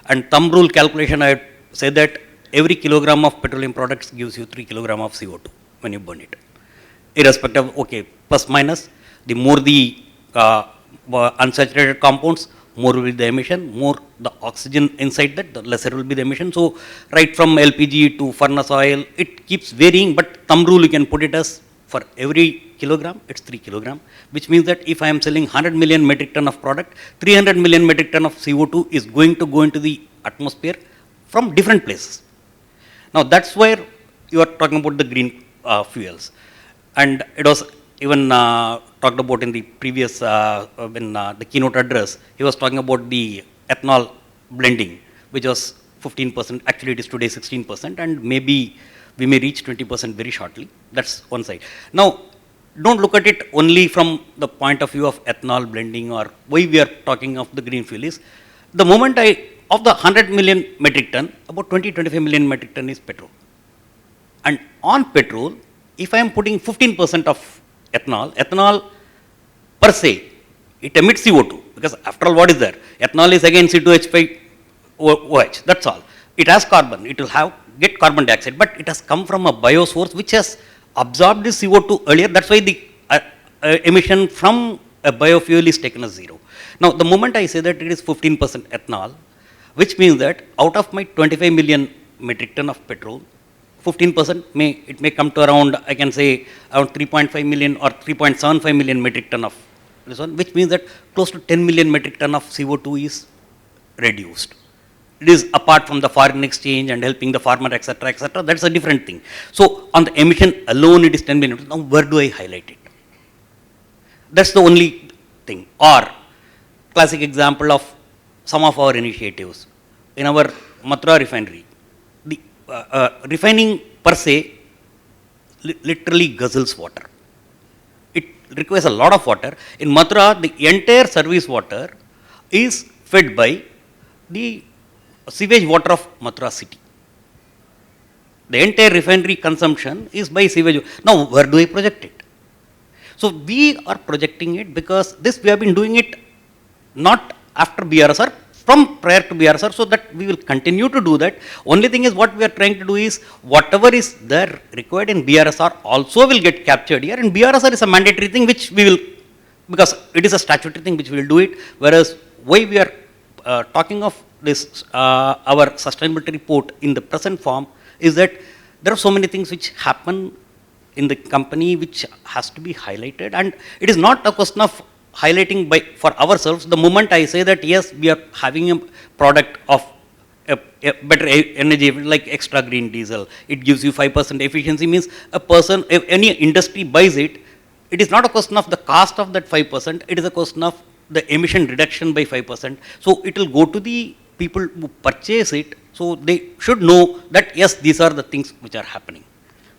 And thumb rule calculation, I say that every kilogram of petroleum products gives you 3 kilogram of CO2 when you burn it. Irrespective of, okay, plus minus, the more the unsaturated compounds, more will be the emission, more the oxygen inside that, the lesser will be the emission. So right from LPG to furnace oil, it keeps varying, but thumb rule you can put it as for every kilogram, it's 3 kilogram, which means that if I am selling 100 million metric ton of product, 300 million metric ton of CO2 is going to go into the atmosphere from different places. Now that's where you are talking about the green fuels. And it was even talked about in the previous, when the keynote address, he was talking about the ethanol blending, which was 15%, actually it is today 16%, and maybe we may reach 20% very shortly. That's one side. Now, don't look at it only from the point of view of ethanol blending, or why we are talking of the green fuel is, the moment of the 100 million metric ton, about 20-25 million metric ton is petrol. And on petrol, if I am putting 15% of ethanol per se, it emits CO2, because after all, what is there? Ethanol is again C2H5OH, that's all. It has carbon, it will get carbon dioxide, but it has come from a biosource which has absorbed this CO2 earlier, that's why the emission from a biofuel is taken as 0. Now, the moment I say that it is 15% ethanol, which means that out of my 25 million metric ton of petrol, 15% may come to around, I can say, around 3.5 million or 3.75 million metric ton of this one, which means that close to 10 million metric ton of CO2 is reduced. It is apart from the foreign exchange and helping the farmer, etc., etc. That's a different thing. So, on the emission alone, it is 10 million. Now, where do I highlight it? That's the only thing. Or, classic example of some of our initiatives. In our Mathura refinery, the refining per se literally guzzles water. It requires a lot of water. In Mathura, the entire service water is fed by the sewage water of Mathura city. The entire refinery consumption is by sewage. Now, where do I project it? So, we are projecting it because this we have been doing it not after BRSR, from prior to BRSR, so that we will continue to do that. Only thing is what we are trying to do is whatever is there required in BRSR also will get captured here, and BRSR is a mandatory thing which we will, because it is a statutory thing which we will do it, whereas why we are talking of this our sustainability report in the present form is that there are so many things which happen in the company which has to be highlighted, and it is not a question of highlighting for ourselves. The moment I say that yes, we are having a product of a better energy, like extra green diesel, it gives you 5% efficiency, means a person, if any industry buys it, it is not a question of the cost of that 5%, it is a question of the emission reduction by 5%. So, it will go to the people who purchase it, so they should know that yes, these are the things which are happening.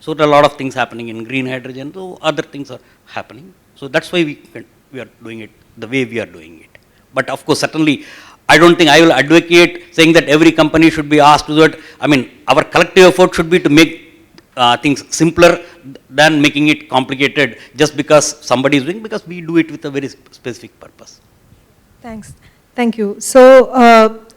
So, there are a lot of things happening in green hydrogen, so other things are happening. So, that's why we are doing it the way we are doing it. But of course, certainly, I don't think I will advocate saying that every company should be asked to do it. I mean, our collective effort should be to make things simpler than making it complicated just because somebody is doing, because we do it with a very specific purpose. Thanks. Thank you. So,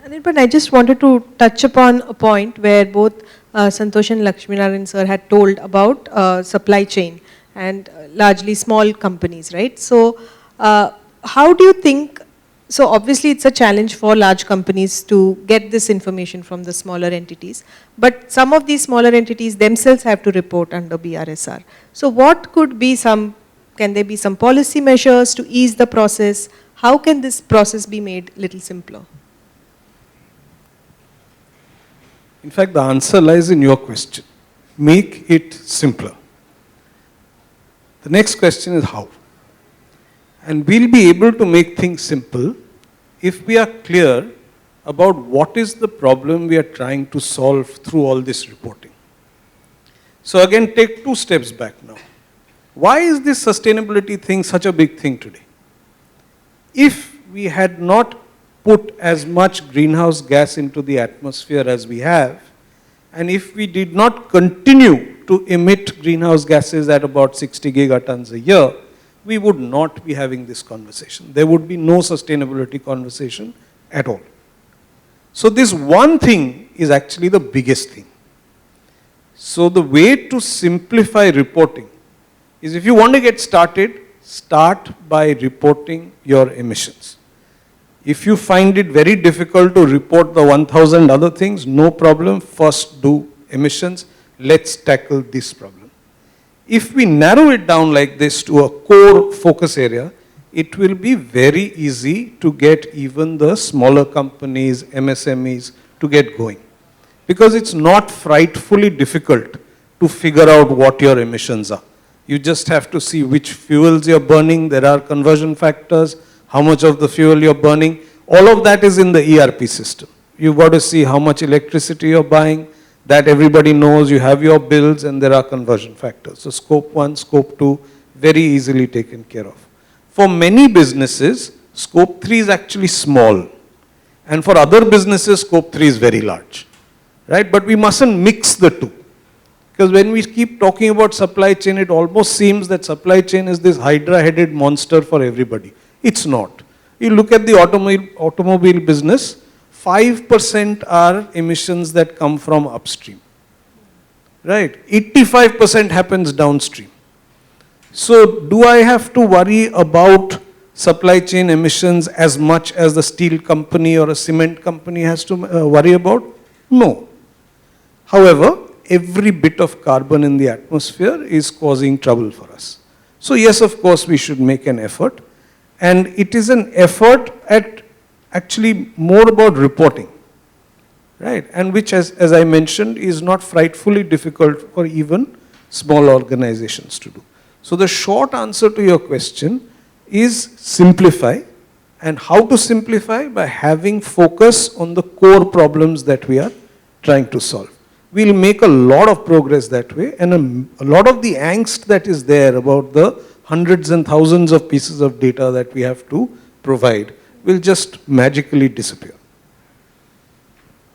Anirban, I just wanted to touch upon a point where both Santosh and Lakshminarayanan sir had told about supply chain and largely small companies, right? So, how do you think, so obviously it's a challenge for large companies to get this information from the smaller entities, but some of these smaller entities themselves have to report under BRSR. So what could be can there be some policy measures to ease the process? How can this process be made a little simpler? In fact, the answer lies in your question. Make it simpler. The next question is how. And we'll be able to make things simple if we are clear about what is the problem we are trying to solve through all this reporting. So again, take 2 steps back now. Why is this sustainability thing such a big thing today? If we had not put as much greenhouse gas into the atmosphere as we have, and if we did not continue to emit greenhouse gases at about 60 gigatons a year, we would not be having this conversation. There would be no sustainability conversation at all. So this one thing is actually the biggest thing. So the way to simplify reporting is, if you want to get started, start by reporting your emissions. If you find it very difficult to report the 1000 other things, no problem, first do emissions. Let's tackle this problem. If we narrow it down like this to a core focus area, it will be very easy to get even the smaller companies, MSMEs, to get going. Because it's not frightfully difficult to figure out what your emissions are. You just have to see which fuels you're burning, there are conversion factors, how much of the fuel you're burning. All of that is in the ERP system. You've got to see how much electricity you're buying. That everybody knows, you have your bills and there are conversion factors. So scope 1, scope 2, very easily taken care of. For many businesses, scope 3 is actually small. And for other businesses, scope 3 is very large. Right? But we mustn't mix the two. Because when we keep talking about supply chain, it almost seems that supply chain is this hydra-headed monster for everybody. It's not. You look at the automobile business, 5% are emissions that come from upstream. Right? 85% happens downstream. So do I have to worry about supply chain emissions as much as the steel company or a cement company has to worry about? No. However, every bit of carbon in the atmosphere is causing trouble for us. So yes, of course, we should make an effort. And it is an effort at actually more about reporting, right? And which, as I mentioned, is not frightfully difficult for even small organizations to do. So the short answer to your question is simplify. And how to simplify? By having focus on the core problems that we are trying to solve. We'll make a lot of progress that way, and a lot of the angst that is there about the hundreds and thousands of pieces of data that we have to provide will just magically disappear.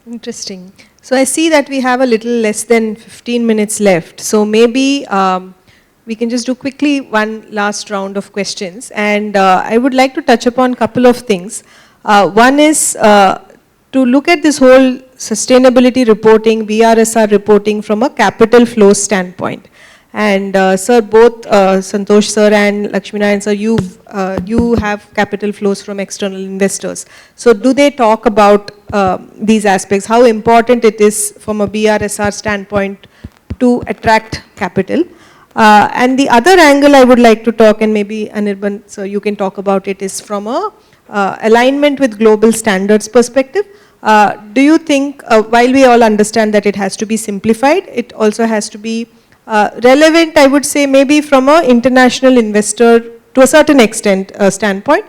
Interesting. So I see that we have a little less than 15 minutes left. So maybe we can just do quickly one last round of questions. And I would like to touch upon a couple of things. One is to look at this whole sustainability reporting, BRSR reporting from a capital flow standpoint. And sir, both Santosh sir and Lakshminarayanan sir, you have capital flows from external investors. So do they talk about these aspects, how important it is from a BRSR standpoint to attract capital? And the other angle I would like to talk, and maybe Anirban, so you can talk about it, is from a alignment with global standards perspective. Do you think, while we all understand that it has to be simplified, it also has to be relevant, I would say, maybe from an international investor to a certain extent standpoint.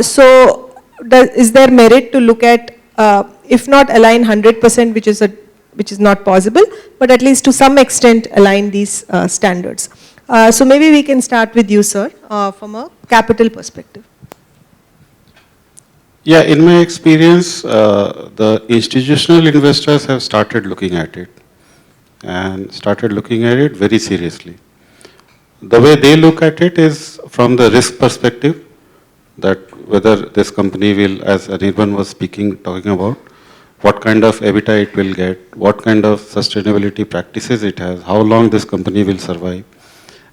So is there merit to look at, if not align 100%, which is not possible, but at least to some extent align these standards? So maybe we can start with you, sir, from a capital perspective. Yeah, in my experience, the institutional investors have started looking at it. And started looking at it very seriously. The way they look at it is from the risk perspective, that whether this company will, as Anirban was talking about, what kind of EBITDA it will get, what kind of sustainability practices it has, how long this company will survive.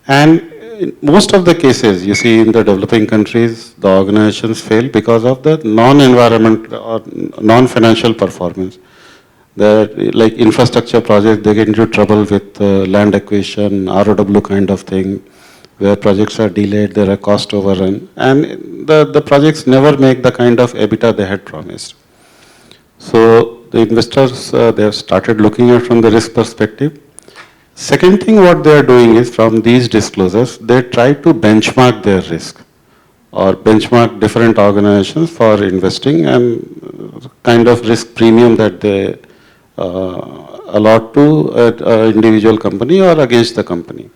And in most of the cases, you see in the developing countries, the organizations fail because of the non-environment or non-financial performance. Like infrastructure projects, they get into trouble with land acquisition, ROW kind of thing, where projects are delayed, there are cost overrun, and the projects never make the kind of EBITDA they had promised. So the investors, they have started looking at from the risk perspective. Second thing what they are doing is, from these disclosures, they try to benchmark their risk or benchmark different organizations for investing and kind of risk premium that they allot to an individual company or against the company.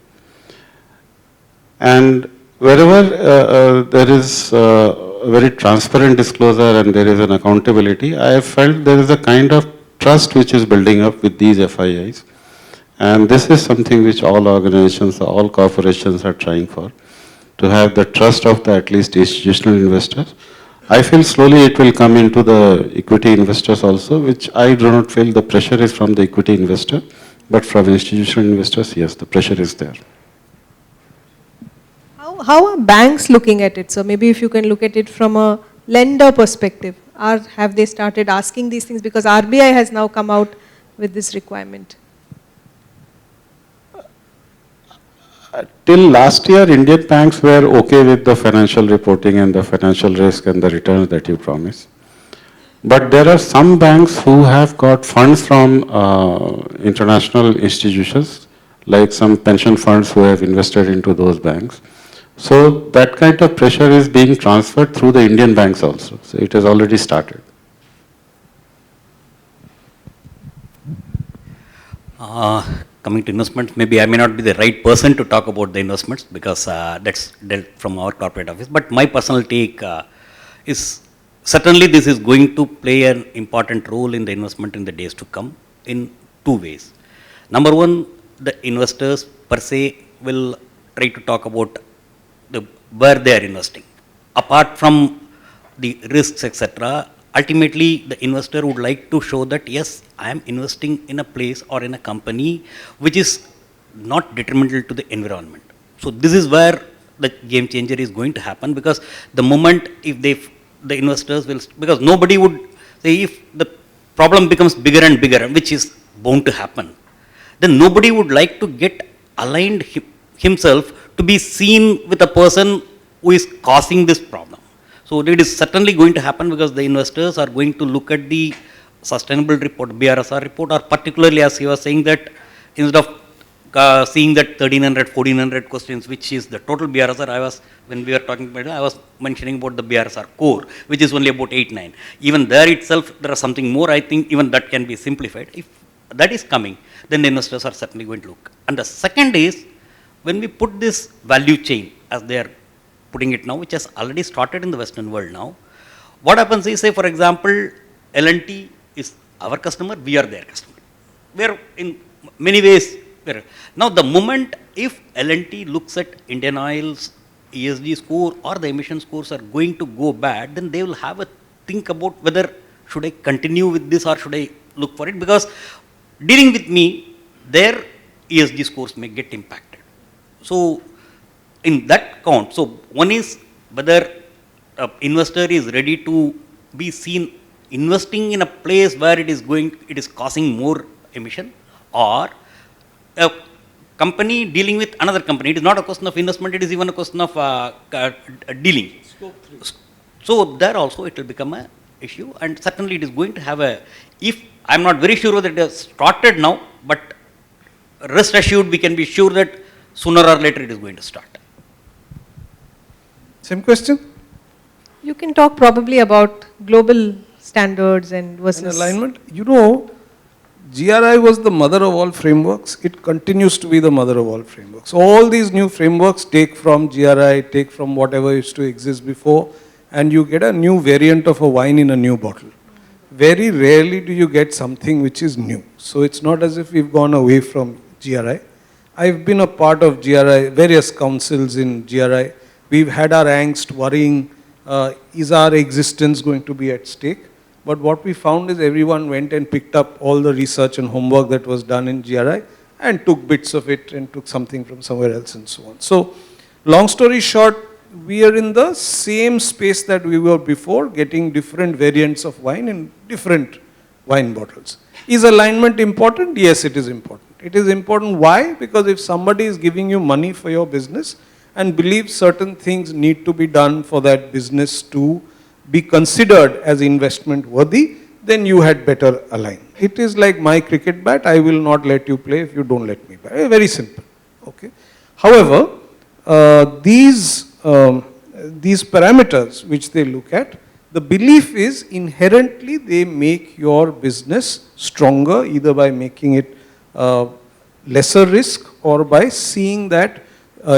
And wherever there is a very transparent disclosure and there is an accountability, I have felt there is a kind of trust which is building up with these FIIs. And this is something which all organizations, all corporations are trying for, to have the trust of the at least institutional investors. I feel slowly it will come into the equity investors also, which I do not feel the pressure is from the equity investor, but from institutional investors, yes, the pressure is there. How are banks looking at it? So maybe if you can look at it from a lender perspective, have they started asking these things? Because RBI has now come out with this requirement. Till last year, Indian banks were okay with the financial reporting and the financial risk and the returns that you promise. But there are some banks who have got funds from international institutions, like some pension funds who have invested into those banks. So that kind of pressure is being transferred through the Indian banks also. So it has already started. Coming to investments, maybe I may not be the right person to talk about the investments because that's dealt from our corporate office. But my personal take is certainly this is going to play an important role in the investment in the days to come in two ways. Number one, the investors per se will try to talk about where they are investing. Apart from the risks, etc., ultimately the investor would like to show that yes, I am investing in a place or in a company which is not detrimental to the environment. So this is where the game changer is going to happen, because the moment if the investors will, because nobody would say, if the problem becomes bigger and bigger, which is bound to happen, then nobody would like to get aligned himself to be seen with a person who is causing this problem. So it is certainly going to happen, because the investors are going to look at the sustainable report, BRSR report, or particularly as he was saying that instead of seeing that 1300, 1400 questions, which is the total BRSR, when we were talking about it, I was mentioning about the BRSR core, which is only about 8, 9. Even there itself, there is something more. I think even that can be simplified. If that is coming, then the investors are certainly going to look. And the second is, when we put this value chain, as they are putting it now, which has already started in the Western world now, what happens is, say for example, L&T is our customer, we are their customer. We are in many ways. Now the moment if L&T looks at Indian Oil's ESG score or the emission scores are going to go bad, then they will have a think about whether should I continue with this or should I look for it, because dealing with me, their ESG scores may get impacted. So in that count, so one is whether an investor is ready to be seen investing in a place where it is causing more emission, or a company dealing with another company. It is not a question of investment, it is even a question of dealing. So there also it will become an issue, and certainly it is going to have if I am not very sure whether it has started now, but rest assured we can be sure that sooner or later it is going to start. Same question? You can talk probably about global standards and versus alignment. You know, GRI was the mother of all frameworks. It continues to be the mother of all frameworks. All these new frameworks take from GRI, take from whatever used to exist before, and you get a new variant of a wine in a new bottle. Very rarely do you get something which is new. So it's not as if we've gone away from GRI. I've been a part of GRI, various councils in GRI. We've had our angst worrying, is our existence going to be at stake? But what we found is everyone went and picked up all the research and homework that was done in GRI and took bits of it and took something from somewhere else and so on. So, long story short, we are in the same space that we were before, getting different variants of wine in different wine bottles. Is alignment important? Yes, it is important. It is important. Why? Because if somebody is giving you money for your business and believes certain things need to be done for that business to be considered as investment worthy, then you had better align. It is like my cricket bat, I will not let you play if you don't let me play. Very simple. Okay. However, these parameters which they look at, the belief is inherently they make your business stronger, either by making it lesser risk or by seeing that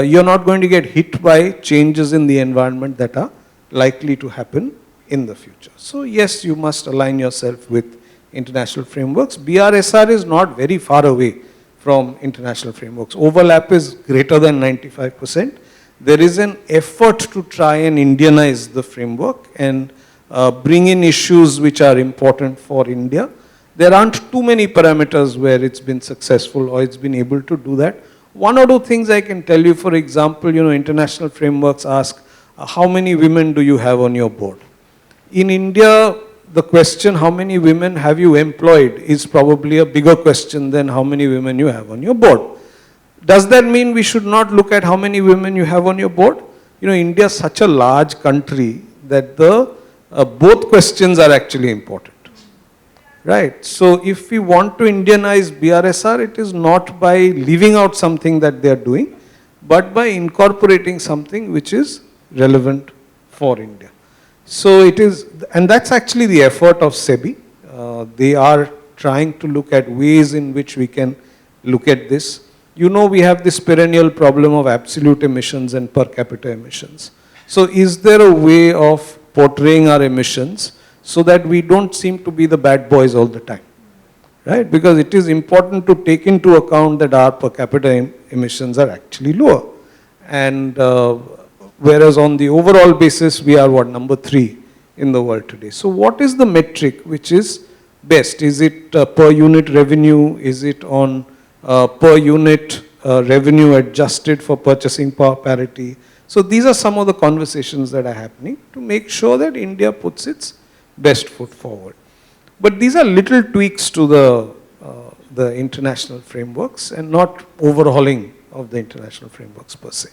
you're not going to get hit by changes in the environment that are likely to happen in the future. So yes, you must align yourself with international frameworks. BRSR is not very far away from international frameworks. Overlap is greater than 95%. There is an effort to try and Indianize the framework and bring in issues which are important for India. There aren't too many parameters where it's been successful or it's been able to do that. One or two things I can tell you, for example, international frameworks ask, how many women do you have on your board? In India, the question, how many women have you employed, is probably a bigger question than how many women you have on your board. Does that mean we should not look at how many women you have on your board? India is such a large country that both questions are actually important. Right. So if we want to Indianize BRSR, it is not by leaving out something that they are doing, but by incorporating something which is relevant for India. So it is, and that's actually the effort of SEBI. They are trying to look at ways in which we can look at this. We have this perennial problem of absolute emissions and per capita emissions. So is there a way of portraying our emissions so that we don't seem to be the bad boys all the time? right? Because it is important to take into account that our per capita emissions are actually lower. And whereas on the overall basis, we are what, number 3 in the world today. So what is the metric which is best? Is it per unit revenue? Is it on per unit revenue adjusted for purchasing power parity? So these are some of the conversations that are happening to make sure that India puts its best foot forward. But these are little tweaks to the international frameworks and not overhauling of the international frameworks per se.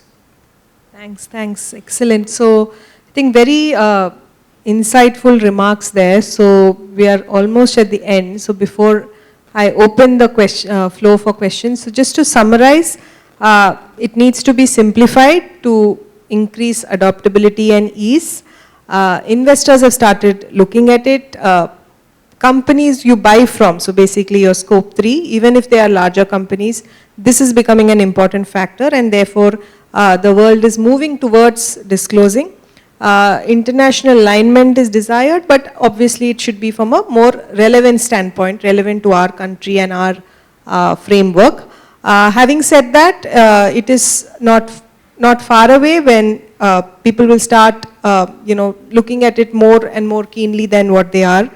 Thanks, excellent. So I think very insightful remarks there. So we are almost at the end. So before I open the floor for questions, so just to summarize, it needs to be simplified to increase adoptability and ease. Investors have started looking at it. Companies you buy from, so basically your scope 3, even if they are larger companies, this is becoming an important factor, and therefore the world is moving towards disclosing. International alignment is desired, but obviously it should be from a more relevant standpoint, relevant to our country and our framework. Having said that, it is not far away when people will start looking at it more and more keenly than what they are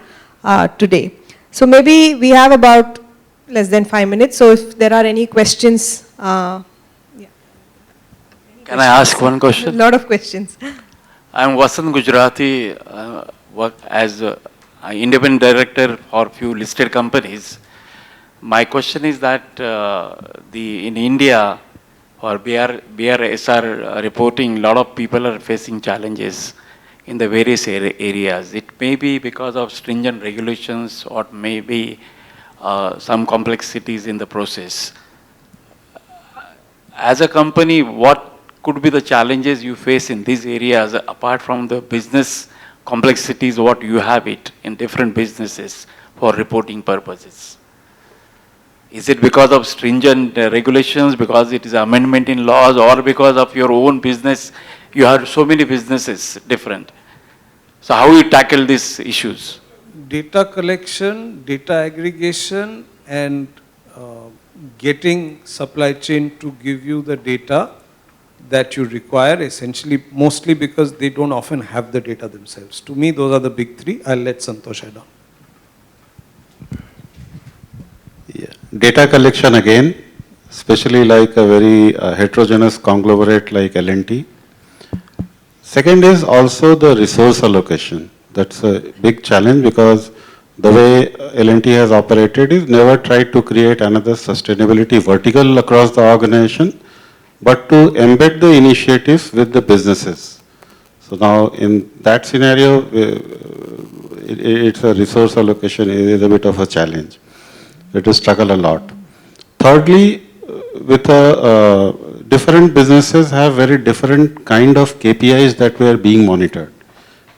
today. So maybe we have about less than 5 minutes, so if there are any questions. Can I ask one question? A lot of questions. I'm Vasant Gujarati, work as an independent director for a few listed companies. My question is that in India, for BRSR reporting, a lot of people are facing challenges in the various areas. It may be because of stringent regulations or maybe some complexities in the process. As a company, what could be the challenges you face in these areas apart from the business complexities, what you have it in different businesses for reporting purposes? Is it because of stringent regulations, because it is amendment in laws, or because of your own business? You have so many businesses different. So how you tackle these issues? Data collection, data aggregation, and getting supply chain to give you the data that you require, essentially, mostly because they don't often have the data themselves. To me, those are the big 3. I'll let Santosh add on. Yeah. Data collection again, especially like a very heterogeneous conglomerate like L&T. Second is also the resource allocation. That's a big challenge because the way L&T has operated is never tried to create another sustainability vertical across the organization, but to embed the initiatives with the businesses. So now in that scenario, it's a resource allocation is a bit of a challenge. It will struggle a lot. Thirdly, with different businesses have very different kind of KPIs that were being monitored.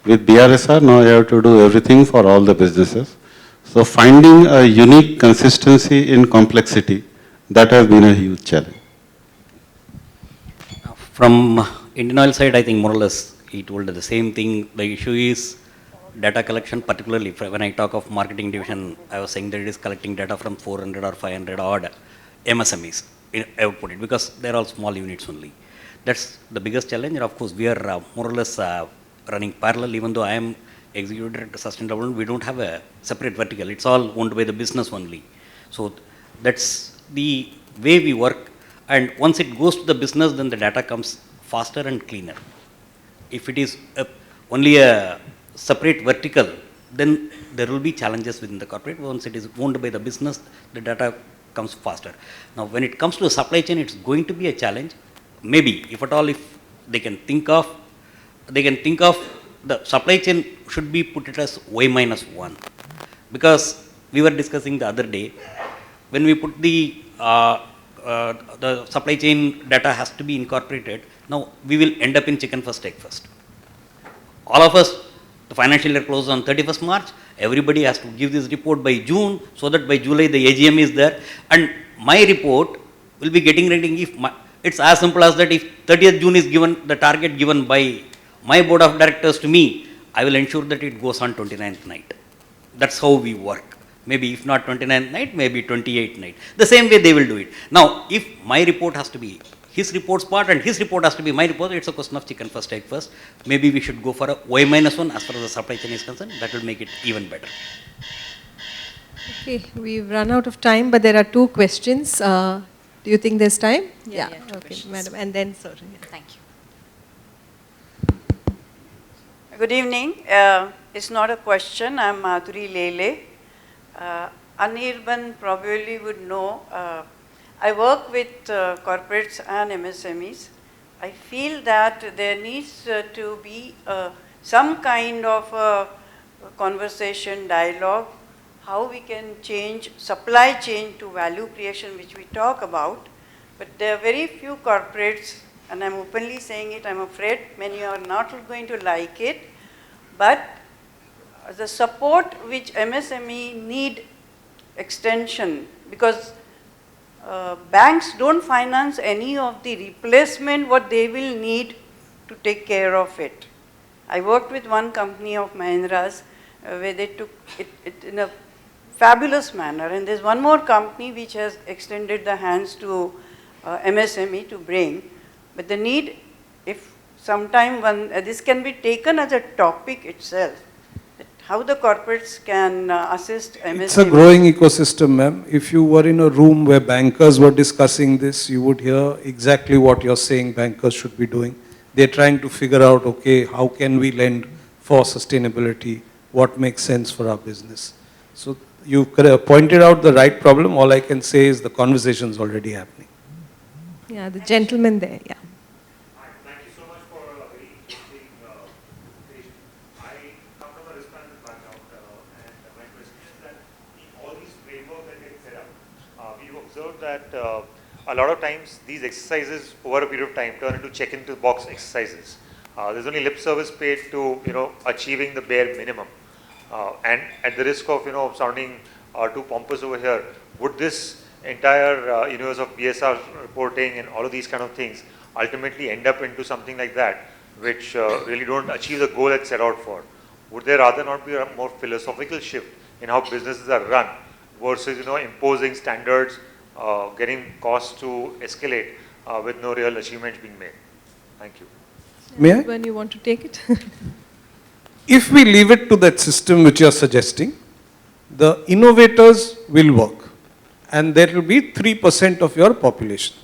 With BRSR, now you have to do everything for all the businesses. So finding a unique consistency in complexity, that has been a huge challenge. From Indian Oil side, I think more or less he told the same thing. The issue is data collection, particularly when I talk of marketing division, I was saying that it is collecting data from 400 or 500 odd MSMEs. I would put it because they're all small units only. That's the biggest challenge. And of course, we are more or less running parallel, even though I am executive director sustainable development, we don't have a separate vertical. It's all owned by the business only. So that's the way we work. And once it goes to the business, then the data comes faster and cleaner. If it is only a separate vertical, then there will be challenges within the corporate. Once it is owned by the business, the data comes faster. Now, when it comes to a supply chain, it's going to be a challenge. Maybe, if at all, if they can think of the supply chain should be put it as Y-1. Because we were discussing the other day, when we put the supply chain data has to be incorporated, now we will end up in chicken first, egg first. All of us, the financial year closes on 31st March, everybody has to give this report by June, so that by July the AGM is there, and my report will be getting ready. It's as simple as that. If 30th June is given, the target given by my board of directors to me, I will ensure that it goes on 29th night. That's how we work. Maybe if not 29th night, maybe 28th night. The same way they will do it. Now, if my report has to be his report's part and his report has to be my report, it's a question of chicken first, egg first. Maybe we should go for a Y-1 as far as the supply chain is concerned. That will make it even better. Okay, we've run out of time, but there are two questions. Do you think there's time? Yeah, two okay, questions. madam. And then, sorry. Thank you. Good evening. It's not a question. I'm Madhuri Lele. Anirban probably would know. I work with corporates and MSMEs. I feel that there needs to be some kind of a conversation, dialogue, how we can change supply chain to value creation, which we talk about. But there are very few corporates, and I'm openly saying it, I'm afraid many are not going to like it, but the support which MSME need extension, because banks don't finance any of the replacement what they will need to take care of it. I worked with one company of Mahindra's where they took it in a fabulous manner, and there's one more company which has extended the hands to MSME to bring, but the need, if sometime when this can be taken as a topic itself, how the corporates can assist MSMEs. It's a growing ecosystem, ma'am. If you were in a room where bankers were discussing this, you would hear exactly what you're saying bankers should be doing. They're trying to figure out, okay, how can we lend for sustainability? What makes sense for our business? So you pointed out the right problem. All I can say is the conversation's already happening. Yeah, the gentleman there, yeah. Thank you so much for a very interesting presentation. I come from a risk management background, and my question is that in all these frameworks that get set up, we've observed that a lot of times these exercises over a period of time turn into check-in-the-box exercises. There's only lip service paid to achieving the bare minimum, and at the risk of sounding too pompous over here, would this entire universe of BSR reporting and all of these kind of things ultimately end up into something like that, which really don't achieve the goal it's set out for? Would there rather not be a more philosophical shift in how businesses are run versus imposing standards, getting costs to escalate with no real achievements being made? Thank you. May I? When you want to take it? If we leave it to that system which you are suggesting, the innovators will work. And there will be 3% of your population.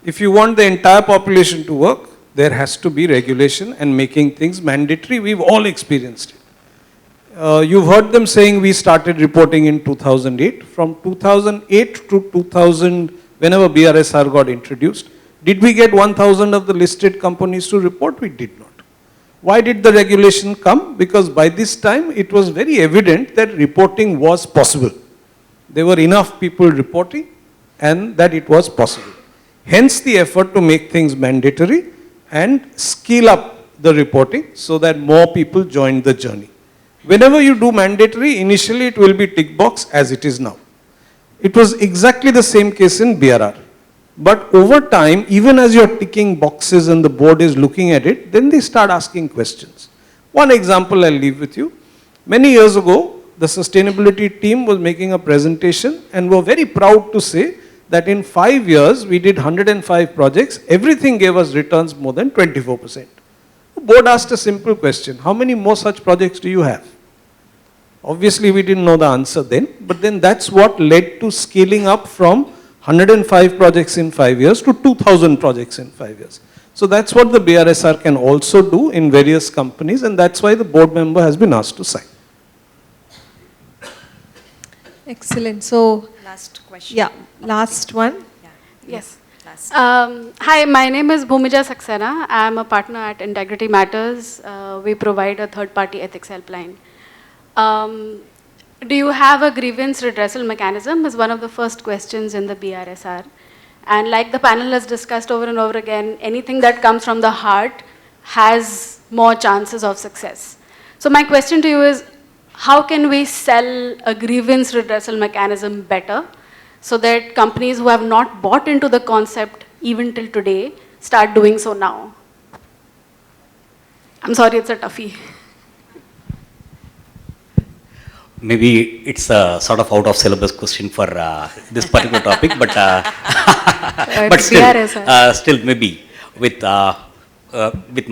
If you want the entire population to work, there has to be regulation and making things mandatory. We've all experienced it. You've heard them saying we started reporting in 2008. From 2008 to 2000, whenever BRSR got introduced, did we get 1,000 of the listed companies to report? We did not. Why did the regulation come? Because by this time, it was very evident that reporting was possible. There were enough people reporting and that it was possible. Hence the effort to make things mandatory and scale up the reporting so that more people join the journey. Whenever you do mandatory, initially it will be tick box as it is now. It was exactly the same case in BRR. But over time, even as you're ticking boxes and the board is looking at it, then they start asking questions. One example I'll leave with you. Many years ago, the sustainability team was making a presentation and were very proud to say that in 5 years, we did 105 projects. Everything gave us returns more than 24%. The board asked a simple question. How many more such projects do you have? Obviously, we didn't know the answer then, but then that's what led to scaling up from 105 projects in 5 years to 2,000 projects in 5 years. So that's what the BRSR can also do in various companies, and that's why the board member has been asked to sign. Excellent. So, Last question. yeah, last one. Yeah. Yes. Last. Hi, my name is Bhumija Saxena. I am a partner at Integrity Matters. We provide a third-party ethics helpline. Do you have a grievance redressal mechanism is one of the first questions in the BRSR. And like the panel has discussed over and over again, anything that comes from the heart has more chances of success. So my question to you is, how can we sell a grievance redressal mechanism better so that companies who have not bought into the concept even till today start doing so now? I'm sorry, it's a toughie. maybe it's a sort of out of syllabus question for this particular topic, but but still maybe with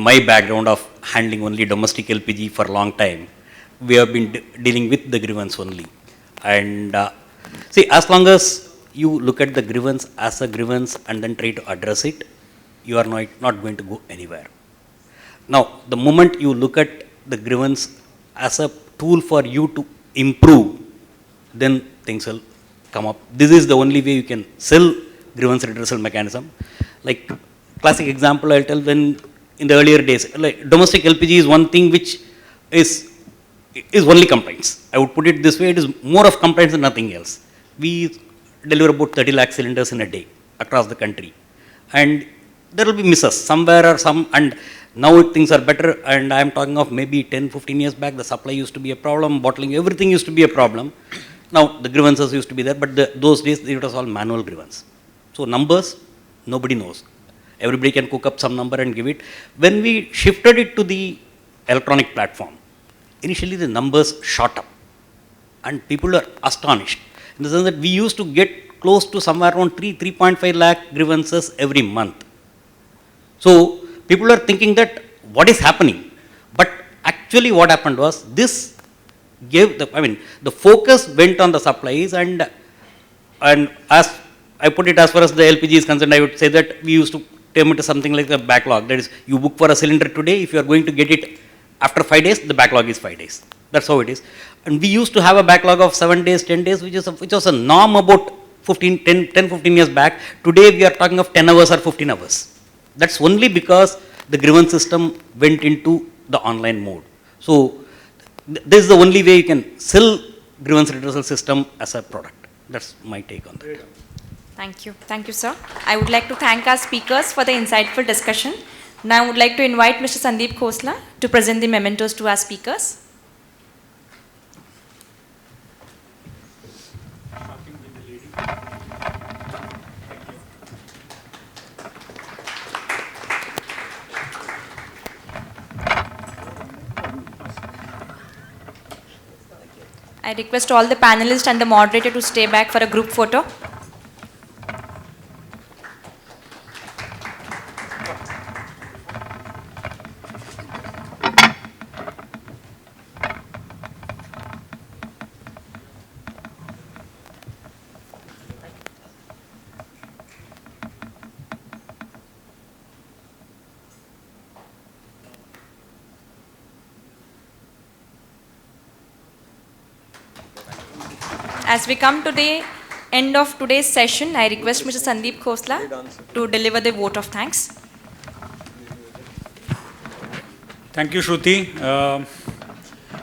my background of handling only domestic LPG for a long time, we have been dealing with the grievance only. And see, as long as you look at the grievance as a grievance and then try to address it, you are not going to go anywhere. Now, the moment you look at the grievance as a tool for you to improve, then things will come up. This is the only way you can sell grievance redressal mechanism. Like classic example I'll tell, when in the earlier days, like domestic LPG is one thing which is only complaints. I would put it this way, it is more of complaints than nothing else. We deliver about 30 lakh cylinders in a day across the country. And there will be misses somewhere or some, and now things are better, and I am talking of maybe 10, 15 years back, the supply used to be a problem, bottling, everything used to be a problem. Now the grievances used to be there, but those days it was all manual grievance. So numbers, nobody knows. Everybody can cook up some number and give it. When we shifted it to the electronic platform, initially the numbers shot up and people are astonished. In the sense that we used to get close to somewhere around 3.5 lakh grievances every month. So people are thinking that what is happening? But actually what happened was, this gave the focus went on the supplies, and as I put it, as far as the LPG is concerned, I would say that we used to term it something like the backlog. That is, you book for a cylinder today, if you are going to get it after 5 days, the backlog is 5 days. That's how it is. And we used to have a backlog of 7 days, 10 days, which was a norm about 10, 15 years back. Today we are talking of 10 hours or 15 hours. That's only because the grievance system went into the online mode. So this is the only way you can sell grievance redressal system as a product. That's my take on that. Thank you. Thank you, sir. I would like to thank our speakers for the insightful discussion. Now I would like to invite Mr. Sandeep Khosla to present the mementos to our speakers. I request all the panelists and the moderator to stay back for a group photo. As we come to the end of today's session, I request Mr. Sandeep Khosla to deliver the vote of thanks. Thank you, Shruti.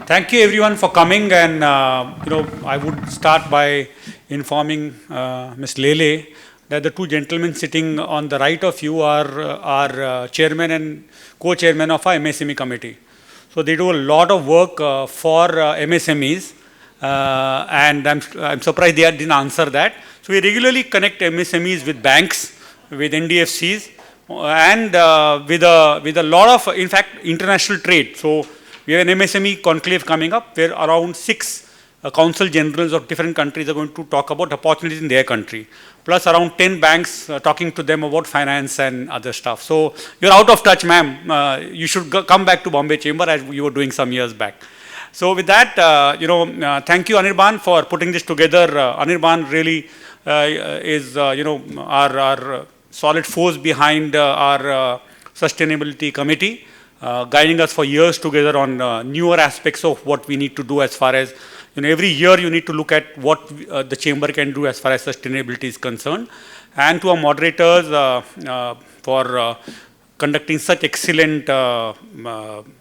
Thank you everyone for coming, and I would start by informing Ms. Lele that the two gentlemen sitting on the right of you are chairman and co-chairman of our MSME committee. So they do a lot of work for MSMEs. And I'm surprised they didn't answer that. So we regularly connect MSMEs with banks, with NDFCs, and with a lot of, in fact, international trade. So we have an MSME conclave coming up, where around 6 council generals of different countries are going to talk about opportunities in their country, plus around 10 banks talking to them about finance and other stuff. So you're out of touch, ma'am. You should come back to Bombay Chamber, as you were doing some years back. So with that, thank you, Anirban, for putting this together. Anirban really is, our solid force behind our sustainability committee, guiding us for years together on newer aspects of what we need to do as far as, every year you need to look at what the chamber can do as far as sustainability is concerned. And to our moderators for conducting such excellent,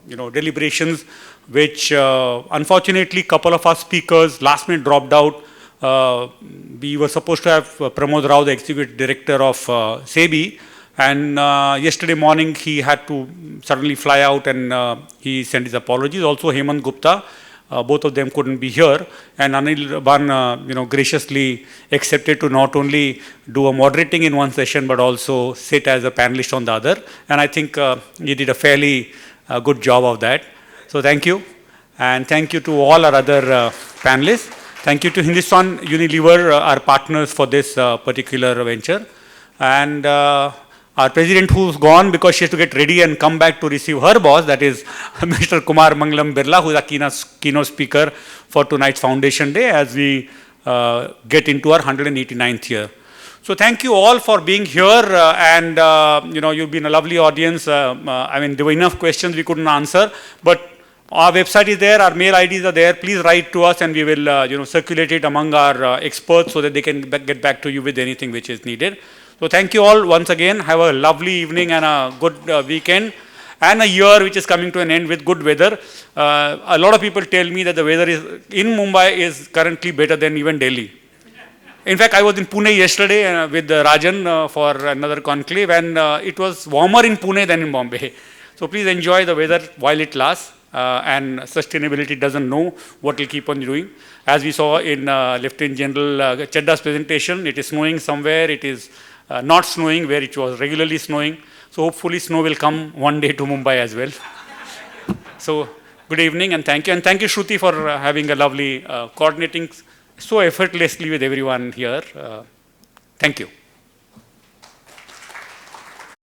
deliberations, which unfortunately couple of our speakers last minute dropped out. We were supposed to have Pramod Rao, the executive director of SEBI, and yesterday morning he had to suddenly fly out, and he sent his apologies. Also Hemant Gupta, both of them couldn't be here, and Anirban graciously accepted to not only do a moderating in one session but also sit as a panelist on the other, and I think he did a fairly good job of that. So thank you. And thank you to all our other panelists. Thank you to Hindustan Unilever, our partners for this particular venture. And our president who's gone because she has to get ready and come back to receive her boss, that is Mr. Kumar Mangalam Birla, who is a keynote speaker for tonight's Foundation Day as we get into our 189th year. So thank you all for being here and you've been a lovely audience. I mean, there were enough questions we couldn't answer, but our website is there, our mail IDs are there. Please write to us and we will circulate it among our experts so that they can get back to you with anything which is needed. So thank you all once again. Have a lovely evening and a good weekend and a year which is coming to an end with good weather. A lot of people tell me that the weather in Mumbai is currently better than even Delhi. In fact, I was in Pune yesterday with Rajan for another conclave and it was warmer in Pune than in Bombay. So please enjoy the weather while it lasts. And sustainability doesn't know what will keep on doing. As we saw in Lieutenant General Chadda's presentation, it is snowing somewhere, it is not snowing where it was regularly snowing. So hopefully snow will come one day to Mumbai as well. So good evening and thank you. And thank you Shruti for having a lovely coordinating so effortlessly with everyone here. Thank you.